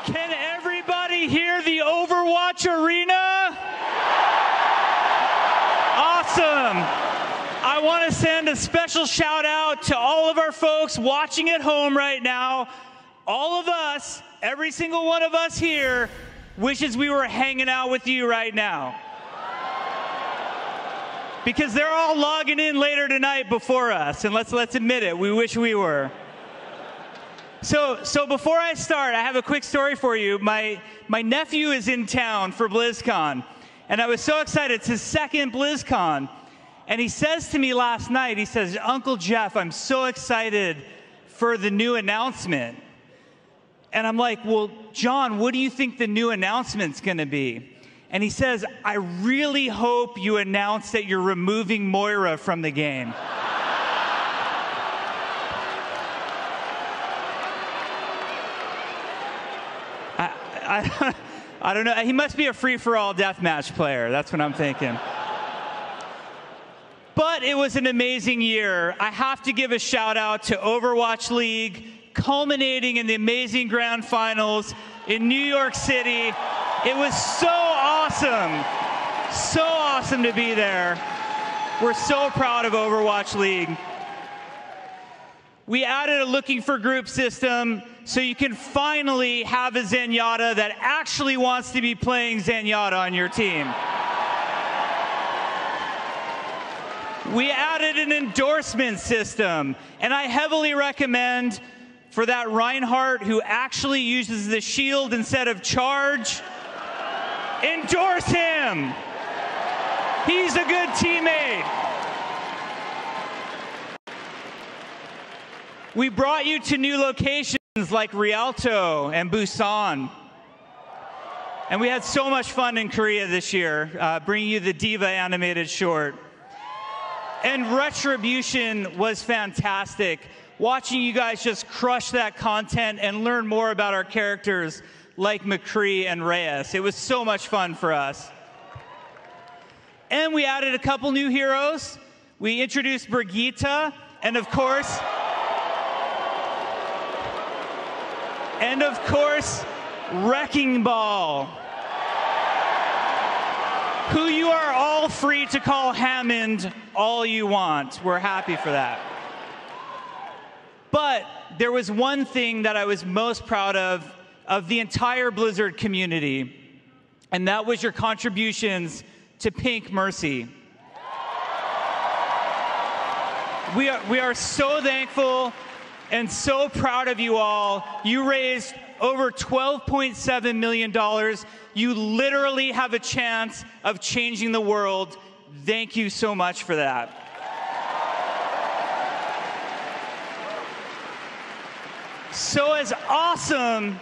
Can everybody hear the Overwatch arena? Awesome. I want to send a special shout out to all of our folks watching at home right now. All of us, every single one of us here, wishes we were hanging out with you right now. Because they're all logging in later tonight before us, and let's admit it, we wish we were. So before I start, I have a quick story for you. My nephew is in town for Blizzcon, and I was so excited. It's his second Blizzcon, and he says to me last night, he says, "Uncle Jeff, I'm so excited for the new announcement." And I'm like, "Well, John, what do you think the new announcement's going to be?" And he says, "I really hope you announce that you're removing Moira from the game." I don't know. He must be a free-for-all deathmatch player. That's what I'm thinking. But it was an amazing year. I have to give a shout-out to Overwatch League, culminating in the amazing grand finals in New York City. It was so awesome to be there. We're so proud of Overwatch League. We added a looking for group system so you can finally have a Zenyatta that actually wants to be playing Zenyatta on your team. We added an endorsement system, and I heavily recommend for that Reinhardt who actually uses the shield instead of charge, endorse him. He's a good teammate. We brought you to new locations like Rialto and Busan. And we had so much fun in Korea this year, bringing you the Diva animated short. And Retribution was fantastic. Watching you guys just crush that content and learn more about our characters like McCree and Reyes. It was so much fun for us. And we added a couple new heroes. We introduced Brigitte, and of course, Wrecking Ball, who you are all free to call Hammond all you want. We're happy for that. But there was one thing that I was most proud of the entire Blizzard community, and that was your contributions to Pink Mercy. We are so thankful and so proud of you all. You raised over $12.7 million. You literally have a chance of changing the world. Thank you so much for that. So as awesome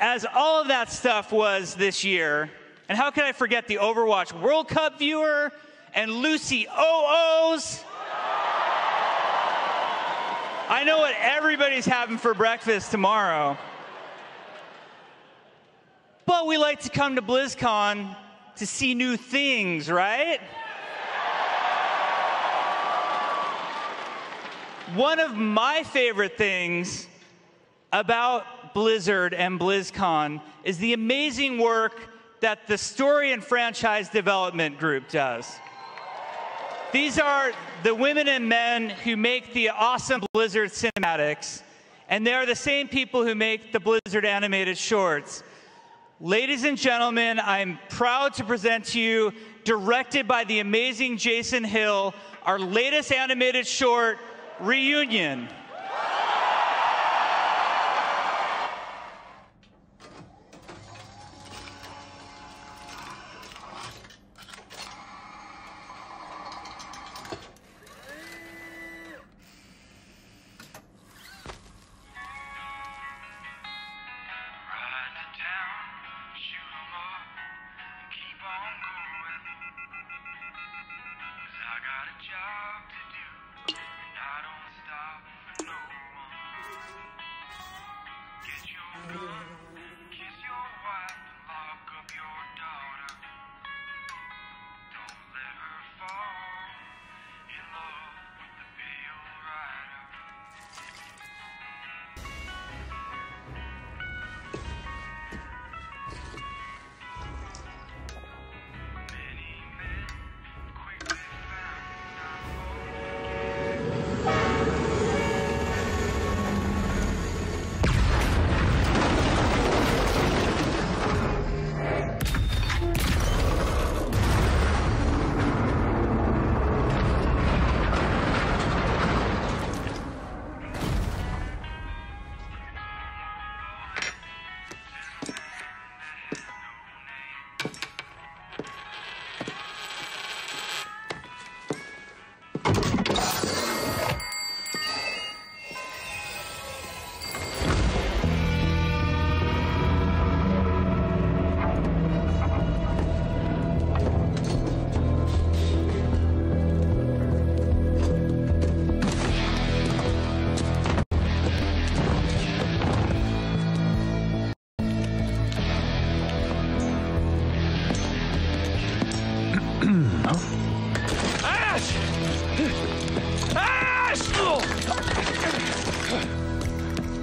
as all of that stuff was this year, and how could I forget the Overwatch World Cup viewer and Lucy OOs? I know what everybody's having for breakfast tomorrow. But we like to come to BlizzCon to see new things, right? One of my favorite things about Blizzard and BlizzCon is the amazing work that the story and franchise development group does. These are the women and men who make the awesome Blizzard cinematics, and they are the same people who make the Blizzard animated shorts. Ladies and gentlemen, I'm proud to present to you, directed by the amazing Jason Hill, our latest animated short, Reunion.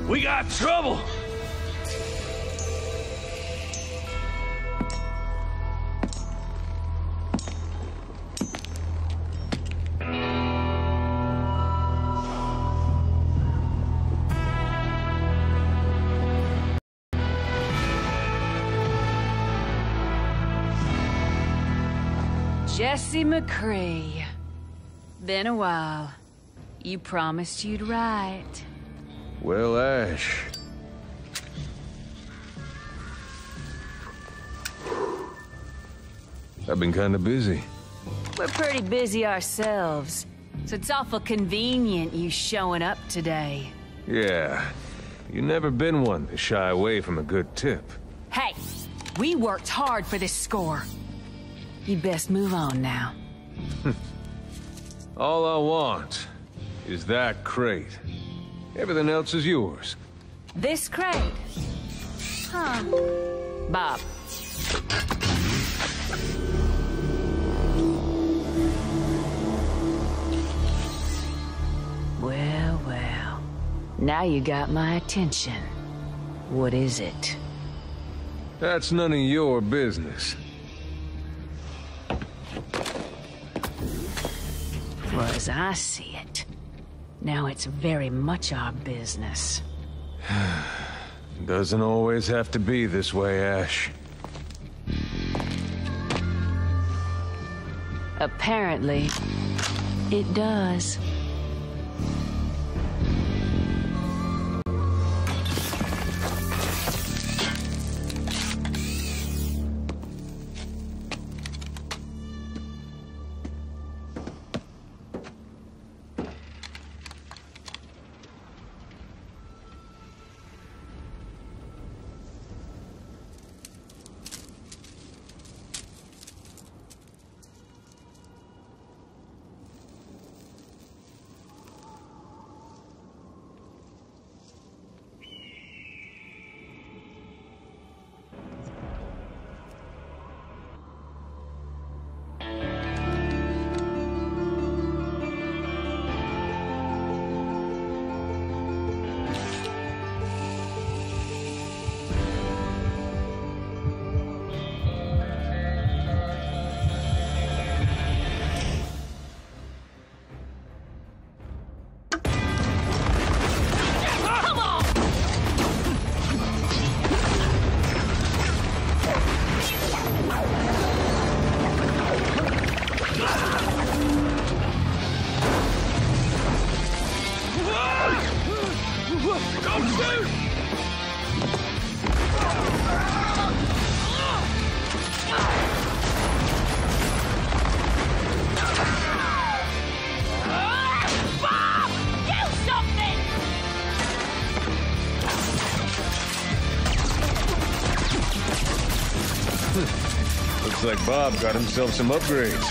We got trouble! Jesse McCree. Been a while. You promised you'd write. Well, Ash. I've been kind of busy. We're pretty busy ourselves, so it's awful convenient you showing up today. Yeah. You never been one to shy away from a good tip. Hey, we worked hard for this score. You best move on now. All I want is that crate. Everything else is yours. This crate? Huh. Bob. Well, well. Now you got my attention. What is it? That's none of your business. Well, as I see it, now it's very much our business. Doesn't always have to be this way, Ash. Apparently, it does. Looks like Bob got himself some upgrades.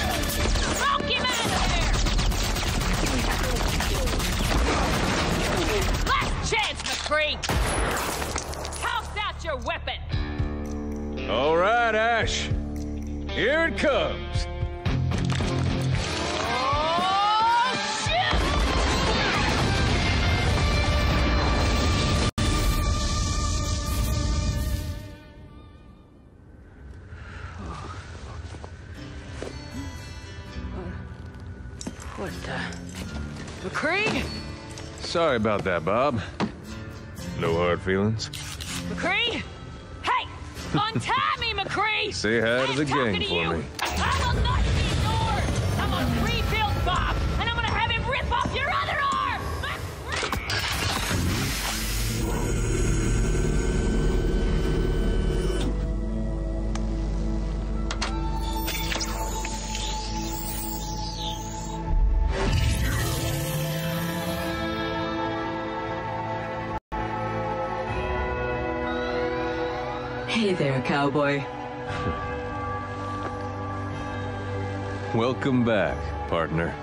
Smoke him out of there! Last chance, McCree! Toss out your weapon! All right, Ash. Here it comes. Oh, shit! What the... McCree? Sorry about that, Bob. No hard feelings. McCree? Hey! Untie me, McCree! Say hi to the gang for me. I will not be ignored! I'm gonna rebuild Bob, and I'm gonna have him rip off your other arm! Hey there, cowboy. Welcome back, partner.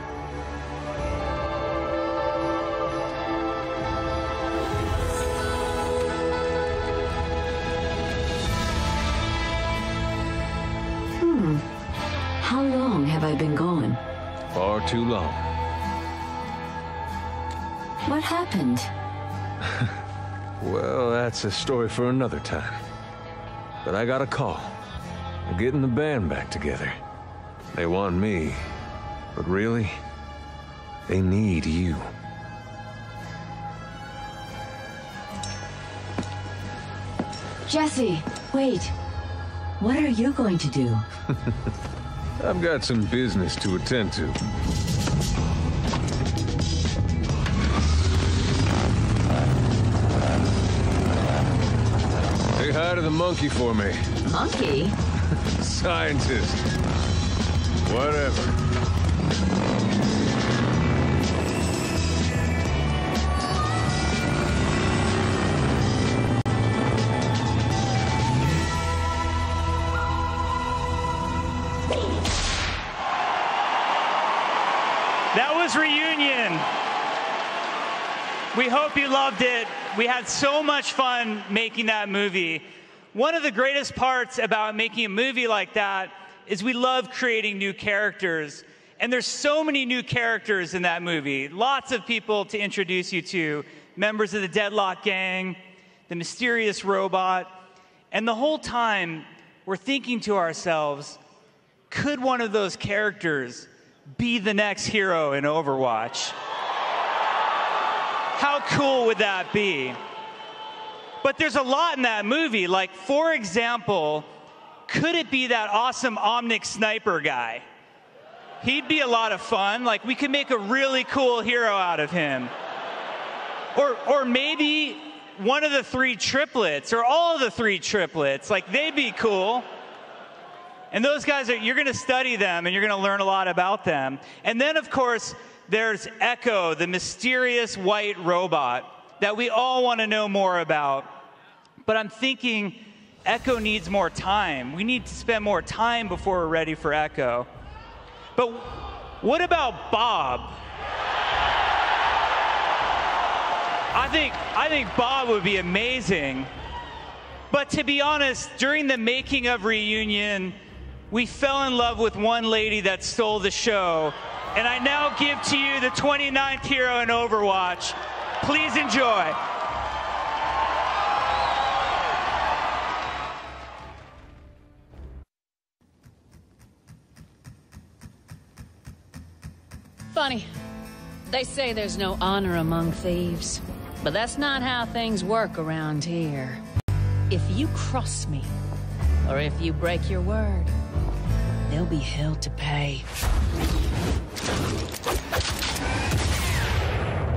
How long have I been gone? Far too long. What happened? Well, that's a story for another time. But I got a call. They're getting the band back together. They want me, but really, they need you. Jesse, wait. What are you going to do? I've got some business to attend to. Say hi to the monkey for me. Monkey? Scientist. Whatever. That was Reunion. We hope you loved it. We had so much fun making that movie. One of the greatest parts about making a movie like that is we love creating new characters. And there's so many new characters in that movie. Lots of people to introduce you to. Members of the Deadlock Gang, the mysterious robot. And the whole time, we're thinking to ourselves, could one of those characters be the next hero in Overwatch? How cool would that be? But there's a lot in that movie. Like, for example, could it be that awesome Omnic sniper guy? He'd be a lot of fun. Like, we could make a really cool hero out of him. Or maybe one of the three triplets, or all of the three triplets. Like, they'd be cool. And those guys, you're going to study them, and you're going to learn a lot about them. And then, of course, there's Echo, the mysterious white robot that we all want to know more about. But I'm thinking Echo needs more time. We need to spend more time before we're ready for Echo. But what about Bob? I think Bob would be amazing. But to be honest, during the making of Reunion, we fell in love with one lady that stole the show. And I now give to you the 29th hero in Overwatch. Please enjoy. Funny. They say there's no honor among thieves. But that's not how things work around here. If you cross me, or if you break your word, there'll be hell to pay.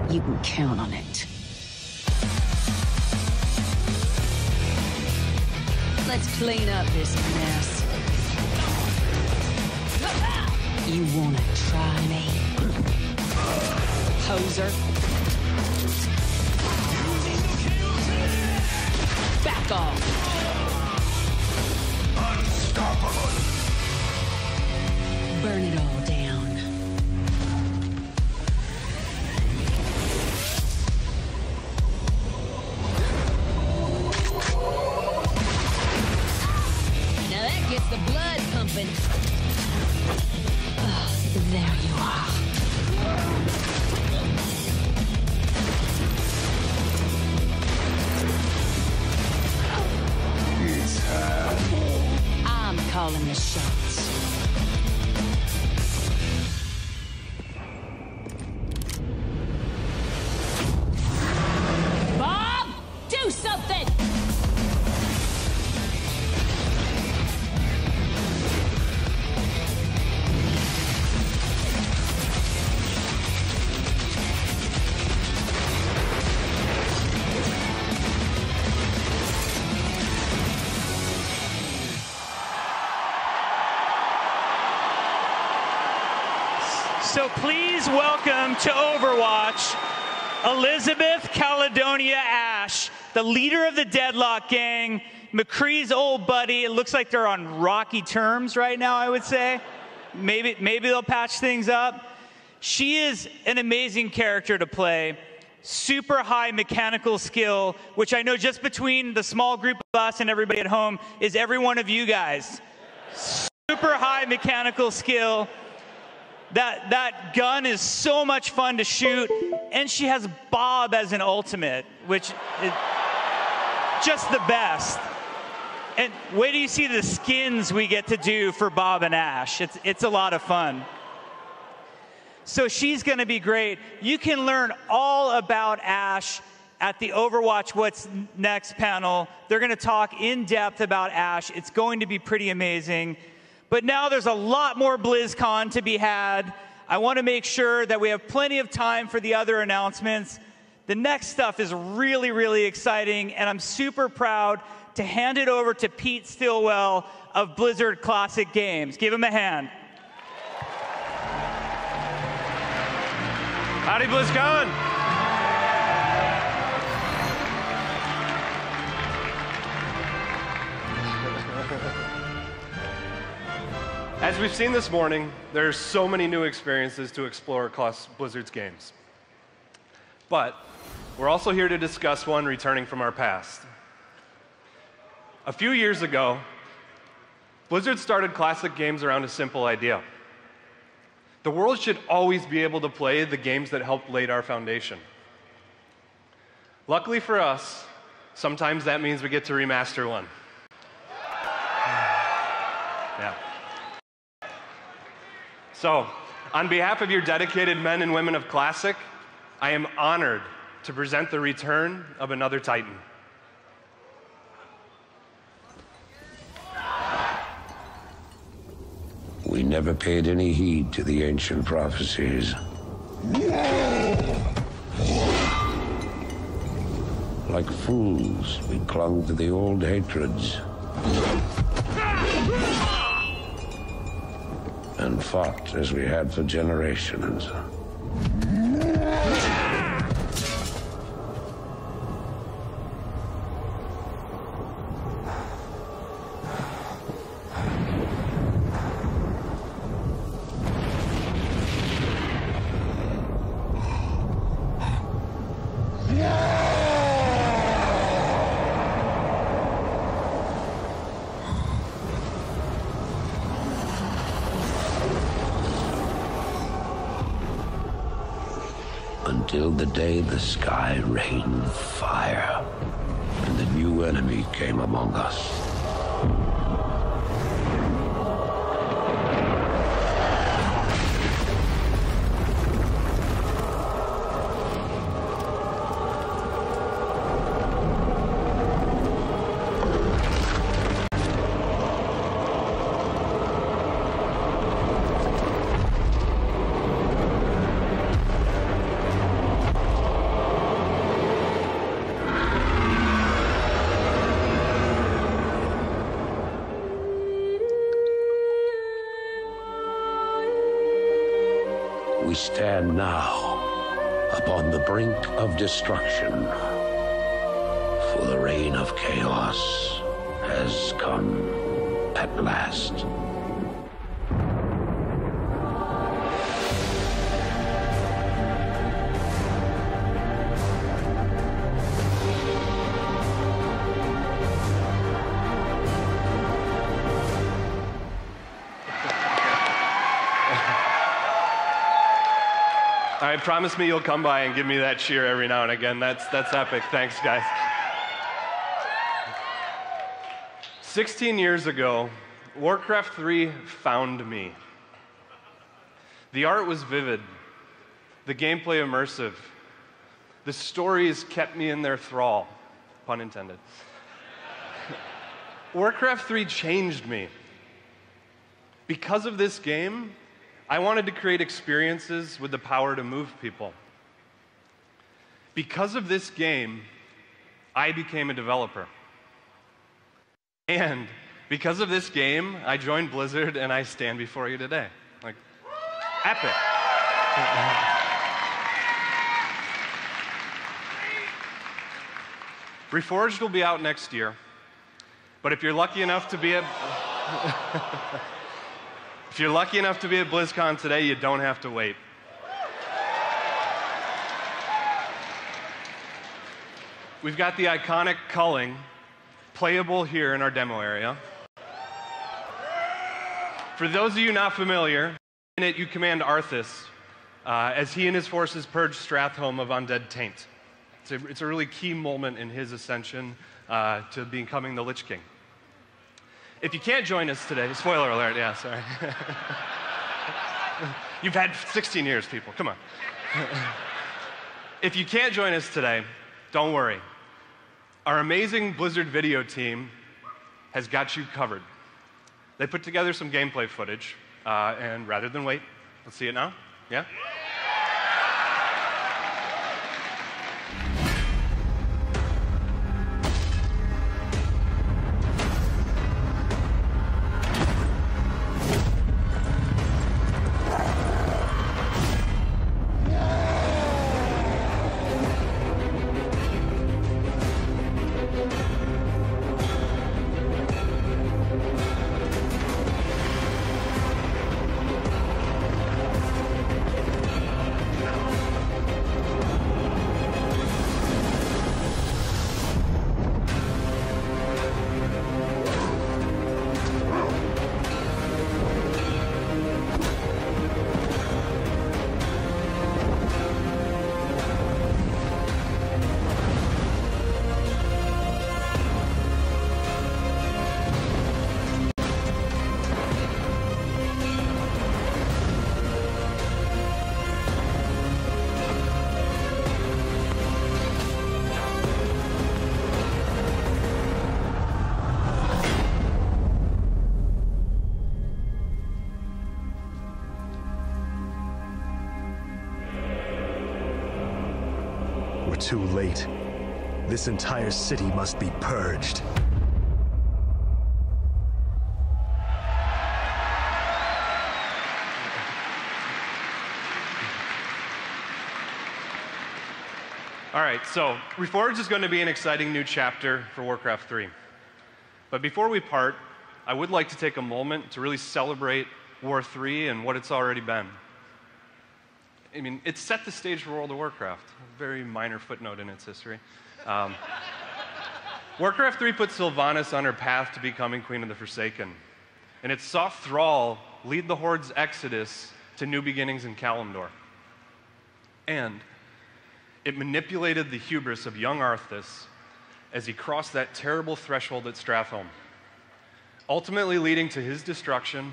You can count on it. Let's clean up this mess. You wanna try me? Poser. Back off. Unstoppable. Burn it all down. Now that gets the blood pumping. There you are. It's her. I'm calling the shots. Bob, do something! So please welcome to Overwatch, Elizabeth Caledonia Ash, the leader of the Deadlock Gang, McCree's old buddy. It looks like they're on rocky terms right now, I would say. Maybe they'll patch things up. She is an amazing character to play. Super high mechanical skill, which I know just between the small group of us and everybody at home is every one of you guys. Super high mechanical skill. That gun is so much fun to shoot, and she has Bob as an ultimate, which is just the best. And wait till you see the skins we get to do for Bob and Ash. It's a lot of fun. So she's going to be great. You can learn all about Ash at the Overwatch What's Next panel. They're going to talk in depth about Ash. It's going to be pretty amazing. But now there's a lot more BlizzCon to be had. I want to make sure that we have plenty of time for the other announcements. The next stuff is really, really exciting, and I'm super proud to hand it over to Pete Stillwell of Blizzard Classic Games. Give him a hand. Howdy, BlizzCon. As we've seen this morning, there's so many new experiences to explore across Blizzard's games. But we're also here to discuss one returning from our past. A few years ago, Blizzard started classic games around a simple idea. The world should always be able to play the games that helped lay our foundation. Luckily for us, sometimes that means we get to remaster one. Yeah. So, on behalf of your dedicated men and women of Classic, I am honored to present the return of another Titan. We never paid any heed to the ancient prophecies. Like fools, we clung to the old hatreds and fought as we had for generations. Until the day the sky rained fire, and the new enemy came among us. We stand now upon the brink of destruction, for the reign of chaos has come at last. All right, promise me you'll come by and give me that cheer every now and again. That's epic. Thanks, guys. 16 years ago, Warcraft 3 found me. The art was vivid, the gameplay immersive, the stories kept me in their thrall, pun intended. Warcraft 3 changed me. Because of this game, I wanted to create experiences with the power to move people. Because of this game, I became a developer. And because of this game, I joined Blizzard and I stand before you today. Like, epic. Reforged will be out next year, but if you're lucky enough to be at If you're lucky enough to be at BlizzCon today, you don't have to wait. We've got the iconic culling playable here in our demo area. For those of you not familiar, in it you command Arthas as he and his forces purge Stratholme of undead taint. It's a really key moment in his ascension to becoming the Lich King. If you can't join us today, spoiler alert, yeah, sorry. You've had 16 years, people, come on. If you can't join us today, don't worry. Our amazing Blizzard video team has got you covered. They put together some gameplay footage, and rather than wait, let's see it now. Yeah? We're too late. This entire city must be purged. All right, so Reforged is going to be an exciting new chapter for Warcraft 3. But before we part, I would like to take a moment to really celebrate War 3 and what it's already been. I mean, it set the stage for World of Warcraft, a very minor footnote in its history. Warcraft 3 put Sylvanas on her path to becoming Queen of the Forsaken, and it saw Thrall lead the Horde's exodus to new beginnings in Kalimdor. And it manipulated the hubris of young Arthas as he crossed that terrible threshold at Stratholme, ultimately leading to his destruction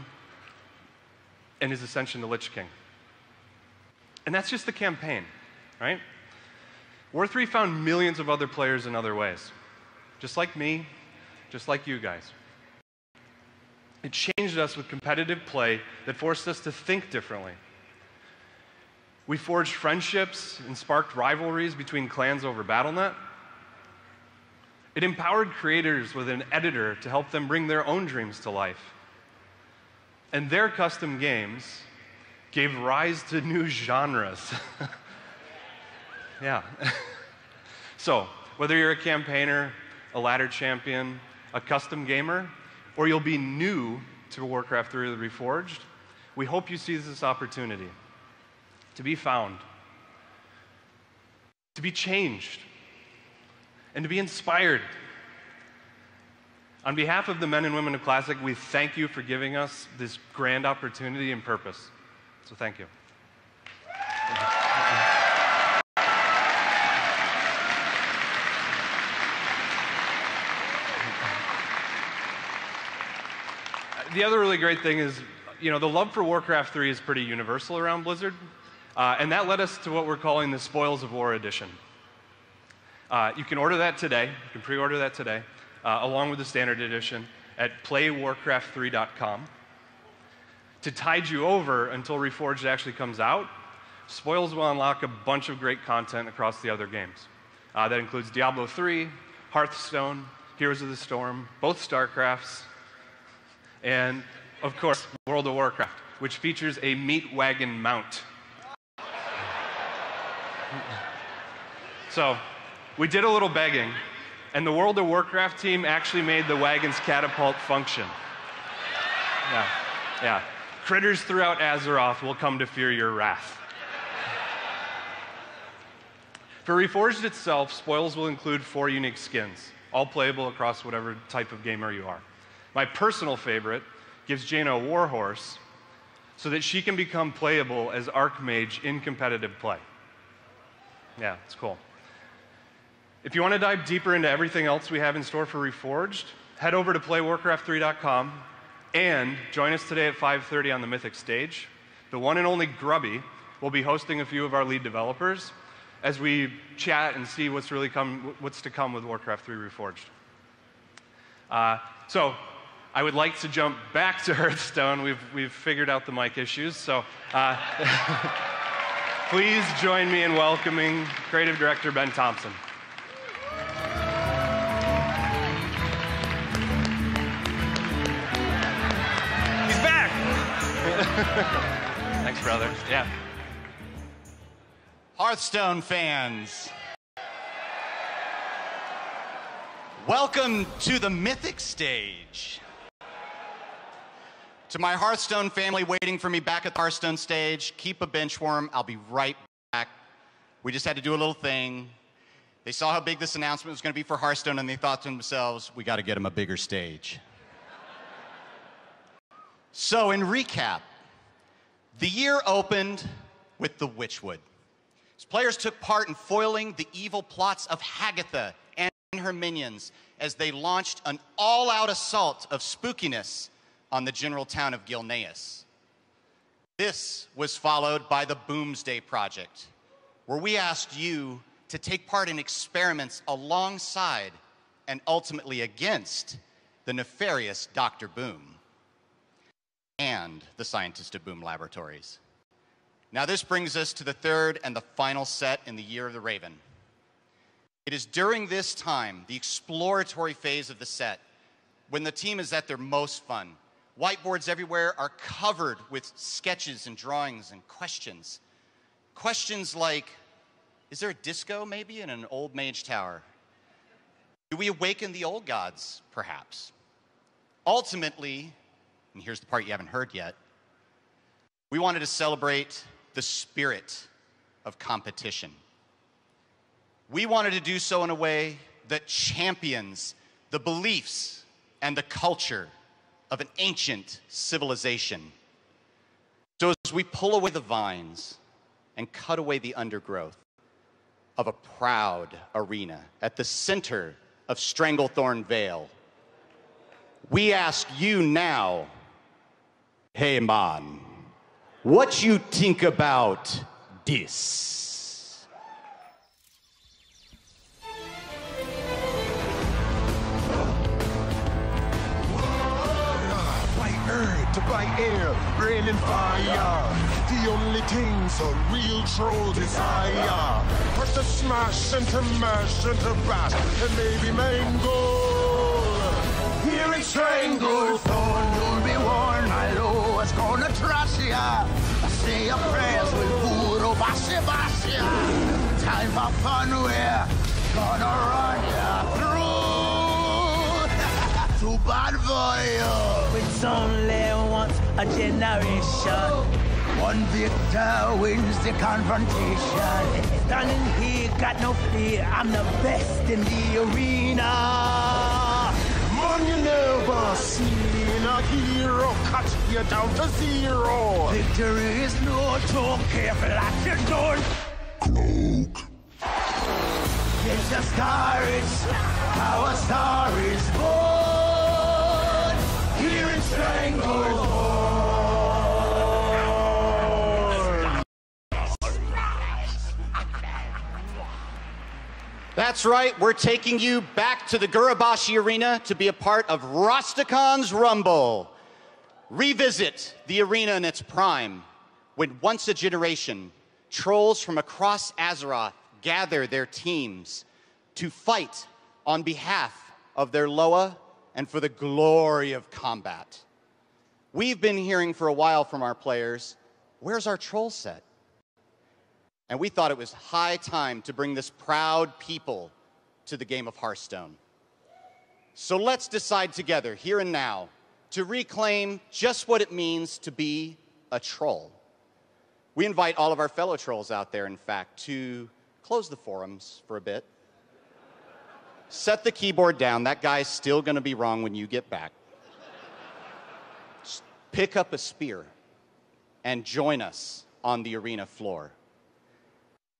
and his ascension to Lich King. And that's just the campaign, right? War 3 found millions of other players in other ways, just like me, just like you guys. It changed us with competitive play that forced us to think differently. We forged friendships and sparked rivalries between clans over Battle.net. It empowered creators with an editor to help them bring their own dreams to life. And their custom games gave rise to new genres. Yeah. So, whether you're a campaigner, a ladder champion, a custom gamer, or you'll be new to Warcraft 3 Reforged, we hope you seize this opportunity to be found, to be changed, and to be inspired. On behalf of the men and women of Classic, we thank you for giving us this grand opportunity and purpose. So thank you. The other really great thing is, the love for Warcraft 3 is pretty universal around Blizzard, and that led us to what we're calling the Spoils of War Edition. You can order that today. You can pre-order that today, along with the Standard Edition at playwarcraft3.com. To tide you over until Reforged actually comes out, Spoils will unlock a bunch of great content across the other games. That includes Diablo 3, Hearthstone, Heroes of the Storm, both StarCrafts, and, of course, World of Warcraft, which features a meat wagon mount. So, we did a little begging, and the World of Warcraft team actually made the wagon's catapult function. Yeah. Critters throughout Azeroth will come to fear your wrath. For Reforged itself, Spoils will include 4 unique skins, all playable across whatever type of gamer you are. My personal favorite gives Jaina a warhorse so that she can become playable as Archmage in competitive play. Yeah, it's cool. If you want to dive deeper into everything else we have in store for Reforged, head over to playwarcraft3.com and join us today at 5:30 on the Mythic stage. The one and only Grubby will be hosting a few of our lead developers as we chat and see what's to come with Warcraft 3 Reforged. So, I would like to jump back to Hearthstone. We've figured out the mic issues, so please join me in welcoming Creative Director Ben Thompson. He's back! Thanks, brother. Yeah. Hearthstone fans, welcome to the mythic stage. To my Hearthstone family waiting for me back at the Hearthstone stage, keep a benchworm. I'll be right back. We just had to do a little thing. They saw how big this announcement was going to be for Hearthstone, and they thought to themselves, we got to get them a bigger stage. So, in recap, the year opened with the Witchwood. Players took part in foiling the evil plots of Hagatha and her minions as they launched an all-out assault of spookiness on the general town of Gilneas. This was followed by the Boomsday Project, where we asked you to take part in experiments alongside and ultimately against the nefarious Dr. Boom and the scientists at Boom Laboratories. Now this brings us to the third and the final set in the Year of the Raven. It is during this time, the exploratory phase of the set, when the team is at their most fun. Whiteboards everywhere are covered with sketches and drawings and questions. Questions like, is there a disco maybe in an old mage tower? Do we awaken the old gods, perhaps? Ultimately, and here's the part you haven't heard yet, we wanted to celebrate the spirit of competition. We wanted to do so in a way that champions the beliefs and the culture of an ancient civilization. So as we pull away the vines and cut away the undergrowth of a proud arena at the center of Stranglethorn Vale, we ask you now, hey man, what you think about this? By earth, by air, rain and fire. The only things a real troll desire. First to smash and to mash and to bash, and maybe mangle. Here is Stranglethorn, you'll be warned, my lord, it's gonna trash ya. Say your prayers with voodoo, bashi bashi. Time for fun, we're gonna run ya through. Too bad for you. It's only once a generation. One victor wins the confrontation. Standing here, got no fear. I'm the best in the arena. Man, you never seen a hero cut you down to zero. Victory is no joke, careful at your door. Cloak. Yes, the star is, our star is born. Here in Stranglethorn. That's right, we're taking you back to the Gurabashi Arena to be a part of Rostakon's Rumble. Revisit the arena in its prime, when once a generation, trolls from across Azeroth gather their teams to fight on behalf of their Loa and for the glory of combat. We've been hearing for a while from our players, where's our troll set? And we thought it was high time to bring this proud people to the game of Hearthstone. So let's decide together, here and now, to reclaim just what it means to be a troll. We invite all of our fellow trolls out there, in fact, to close the forums for a bit. Set the keyboard down. That guy's still going to be wrong when you get back. Just pick up a spear and join us on the arena floor.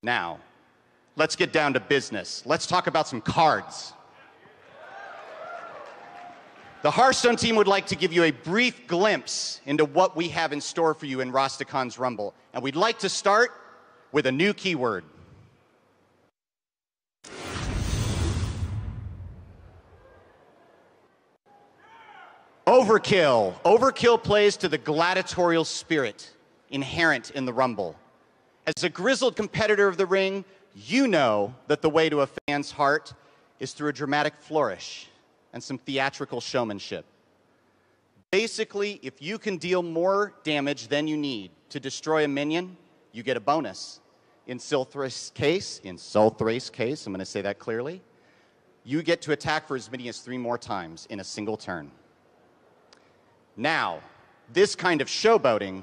Now, let's get down to business. Let's talk about some cards. The Hearthstone team would like to give you a brief glimpse into what we have in store for you in Rostakon's Rumble. And we'd like to start with a new keyword. Overkill. Overkill plays to the gladiatorial spirit inherent in the Rumble. As a grizzled competitor of the ring, you know that the way to a fan's heart is through a dramatic flourish and some theatrical showmanship. Basically, if you can deal more damage than you need to destroy a minion, you get a bonus. In Sulthrace's case, I'm going to say that clearly, you get to attack for as many as 3 more times in a single turn. Now, this kind of showboating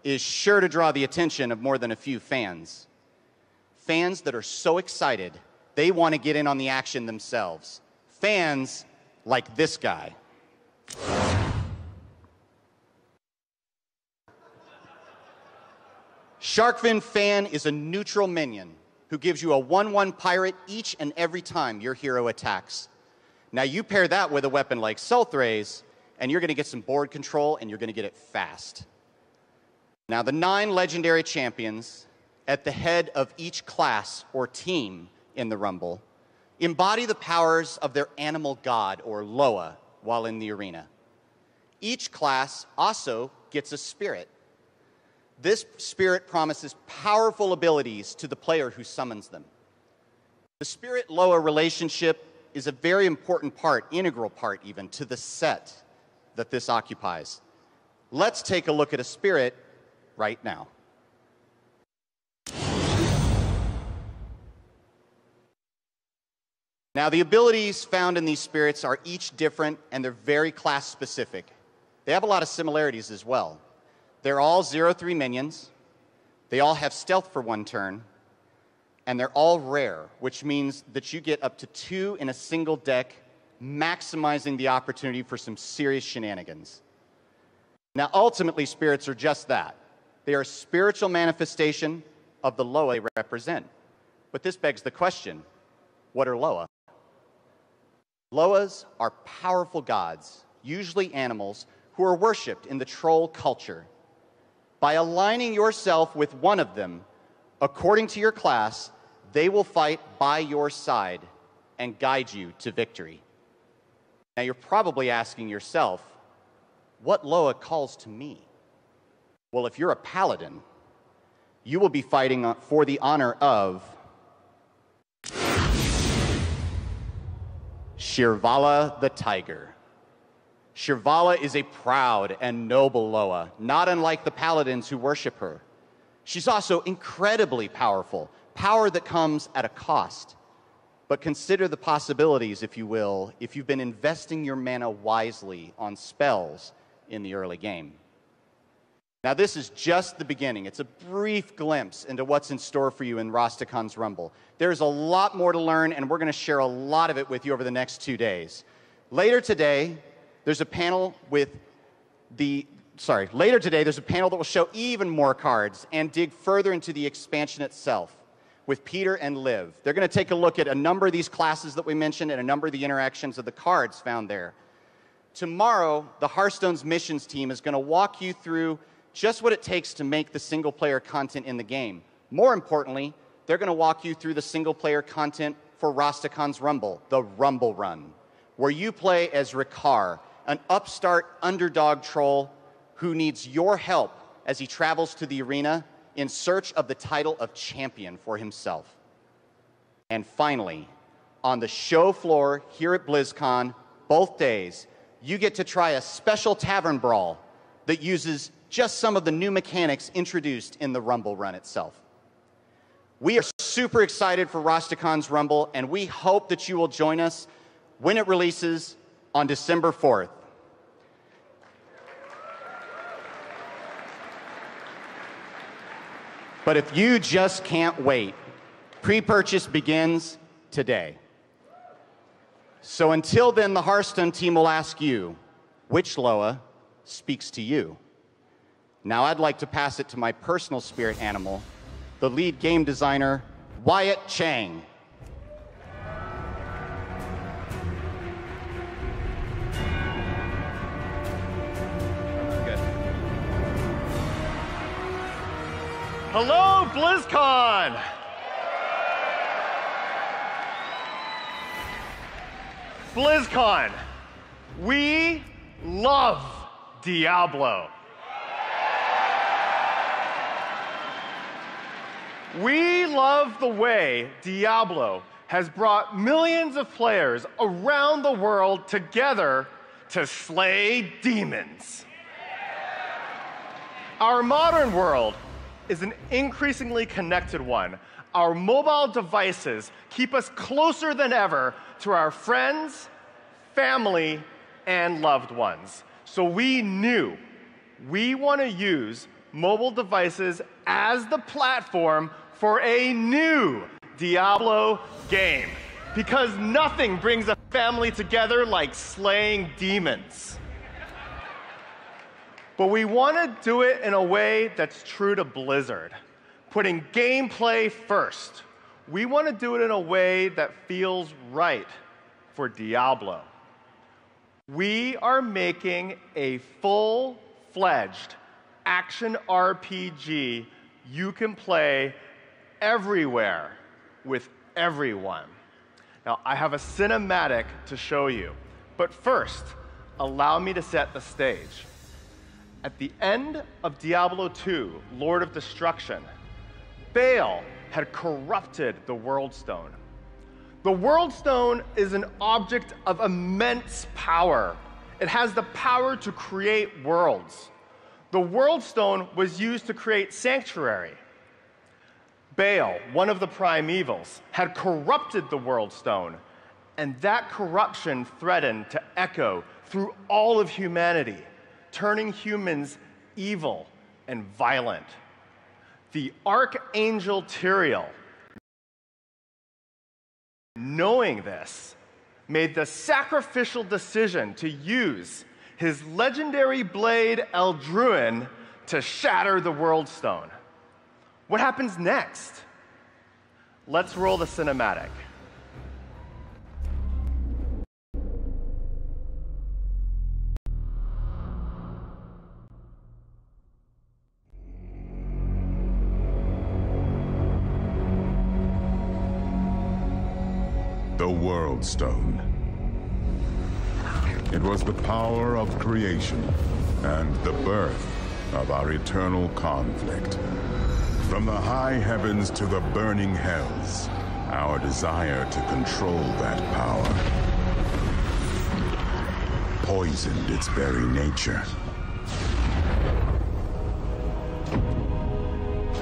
is sure to draw the attention of more than a few fans. Fans that are so excited, they want to get in on the action themselves. Fans like this guy. Sharkfin Fan is a neutral minion who gives you a 1/1 pirate each and every time your hero attacks. Now you pair that with a weapon like Sulthrace, and you're going to get some board control, and you're going to get it fast. Now the 9 legendary champions at the head of each class or team in the Rumble embody the powers of their animal god, or Loa, while in the arena. Each class also gets a spirit. This spirit promises powerful abilities to the player who summons them. The Spirit-Loa relationship is a very important part, integral part even, to the set that this occupies. Let's take a look at a spirit right now. Now, the abilities found in these spirits are each different, and they're very class-specific. They have a lot of similarities as well. They're all 0/3 minions. They all have stealth for 1 turn. And they're all rare, which means that you get up to 2 in a single deck, maximizing the opportunity for some serious shenanigans. Now, ultimately, spirits are just that. They are a spiritual manifestation of the Loa they represent. But this begs the question, what are Loa? Loas are powerful gods, usually animals, who are worshipped in the troll culture. By aligning yourself with one of them, according to your class, they will fight by your side and guide you to victory. Now you're probably asking yourself, what Loa calls to me? Well, if you're a paladin, you will be fighting for the honor of Shirvala the Tiger. Shirvala is a proud and noble Loa, not unlike the paladins who worship her. She's also incredibly powerful, power that comes at a cost. But consider the possibilities, if you will, if you've been investing your mana wisely on spells in the early game. Now, this is just the beginning. It's a brief glimpse into what's in store for you in Rastakhan's Rumble. There's a lot more to learn, and we're going to share a lot of it with you over the next 2 days. Later today, there's a panel that will show even more cards and dig further into the expansion itself with Peter and Liv. They're going to take a look at a number of these classes that we mentioned and a number of the interactions of the cards found there. Tomorrow, the Hearthstone's missions team is going to walk you through just what it takes to make the single-player content in the game. More importantly, they're going to walk you through the single-player content for Rastakhan's Rumble, the Rumble Run, where you play as Rikar, an upstart underdog troll who needs your help as he travels to the arena in search of the title of champion for himself. And finally, on the show floor here at Blizzcon, both days, you get to try a special tavern brawl that uses just some of the new mechanics introduced in the Rumble Run itself. We are super excited for Rastakhan's Rumble, and we hope that you will join us when it releases on December 4th. But if you just can't wait, pre-purchase begins today. So until then, the Hearthstone team will ask you, which Loa speaks to you? Now I'd like to pass it to my personal spirit animal, the lead game designer, Wyatt Chang. Hello, BlizzCon! BlizzCon, we love Diablo. We love the way Diablo has brought millions of players around the world together to slay demons. Our modern world is an increasingly connected one. Our mobile devices keep us closer than ever to our friends, family, and loved ones. So we knew we want to use mobile devices as the platform for a new Diablo game, because nothing brings a family together like slaying demons. But we want to do it in a way that's true to Blizzard, putting gameplay first. We want to do it in a way that feels right for Diablo. We are making a full-fledged action RPG you can play everywhere with everyone. Now, I have a cinematic to show you, but first, allow me to set the stage. At the end of Diablo 2, Lord of Destruction, Baal had corrupted the World Stone. The World Stone is an object of immense power. It has the power to create worlds. The World Stone was used to create Sanctuary. Baal, one of the primevals, had corrupted the World Stone, and that corruption threatened to echo through all of humanity, turning humans evil and violent. The Archangel Tyrael, knowing this, made the sacrificial decision to use his legendary blade Eldruin to shatter the World Stone. What happens next? Let's roll the cinematic. The World Stone. It was the power of creation and the birth of our eternal conflict. From the high heavens to the burning hells, our desire to control that power poisoned its very nature.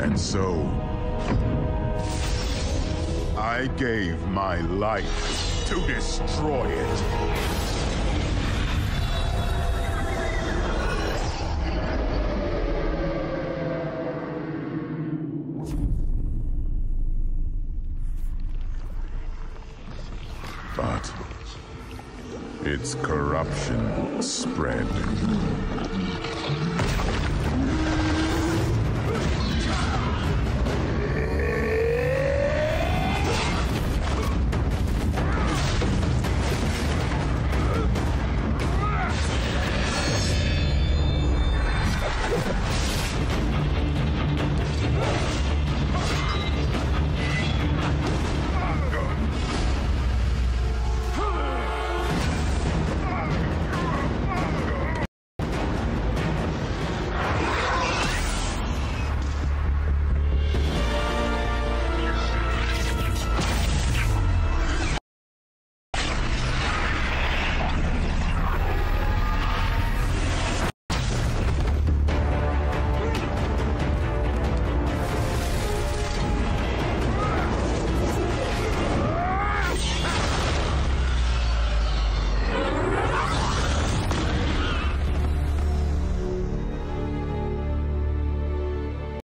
And so, I gave my life to destroy it. But its corruption spread.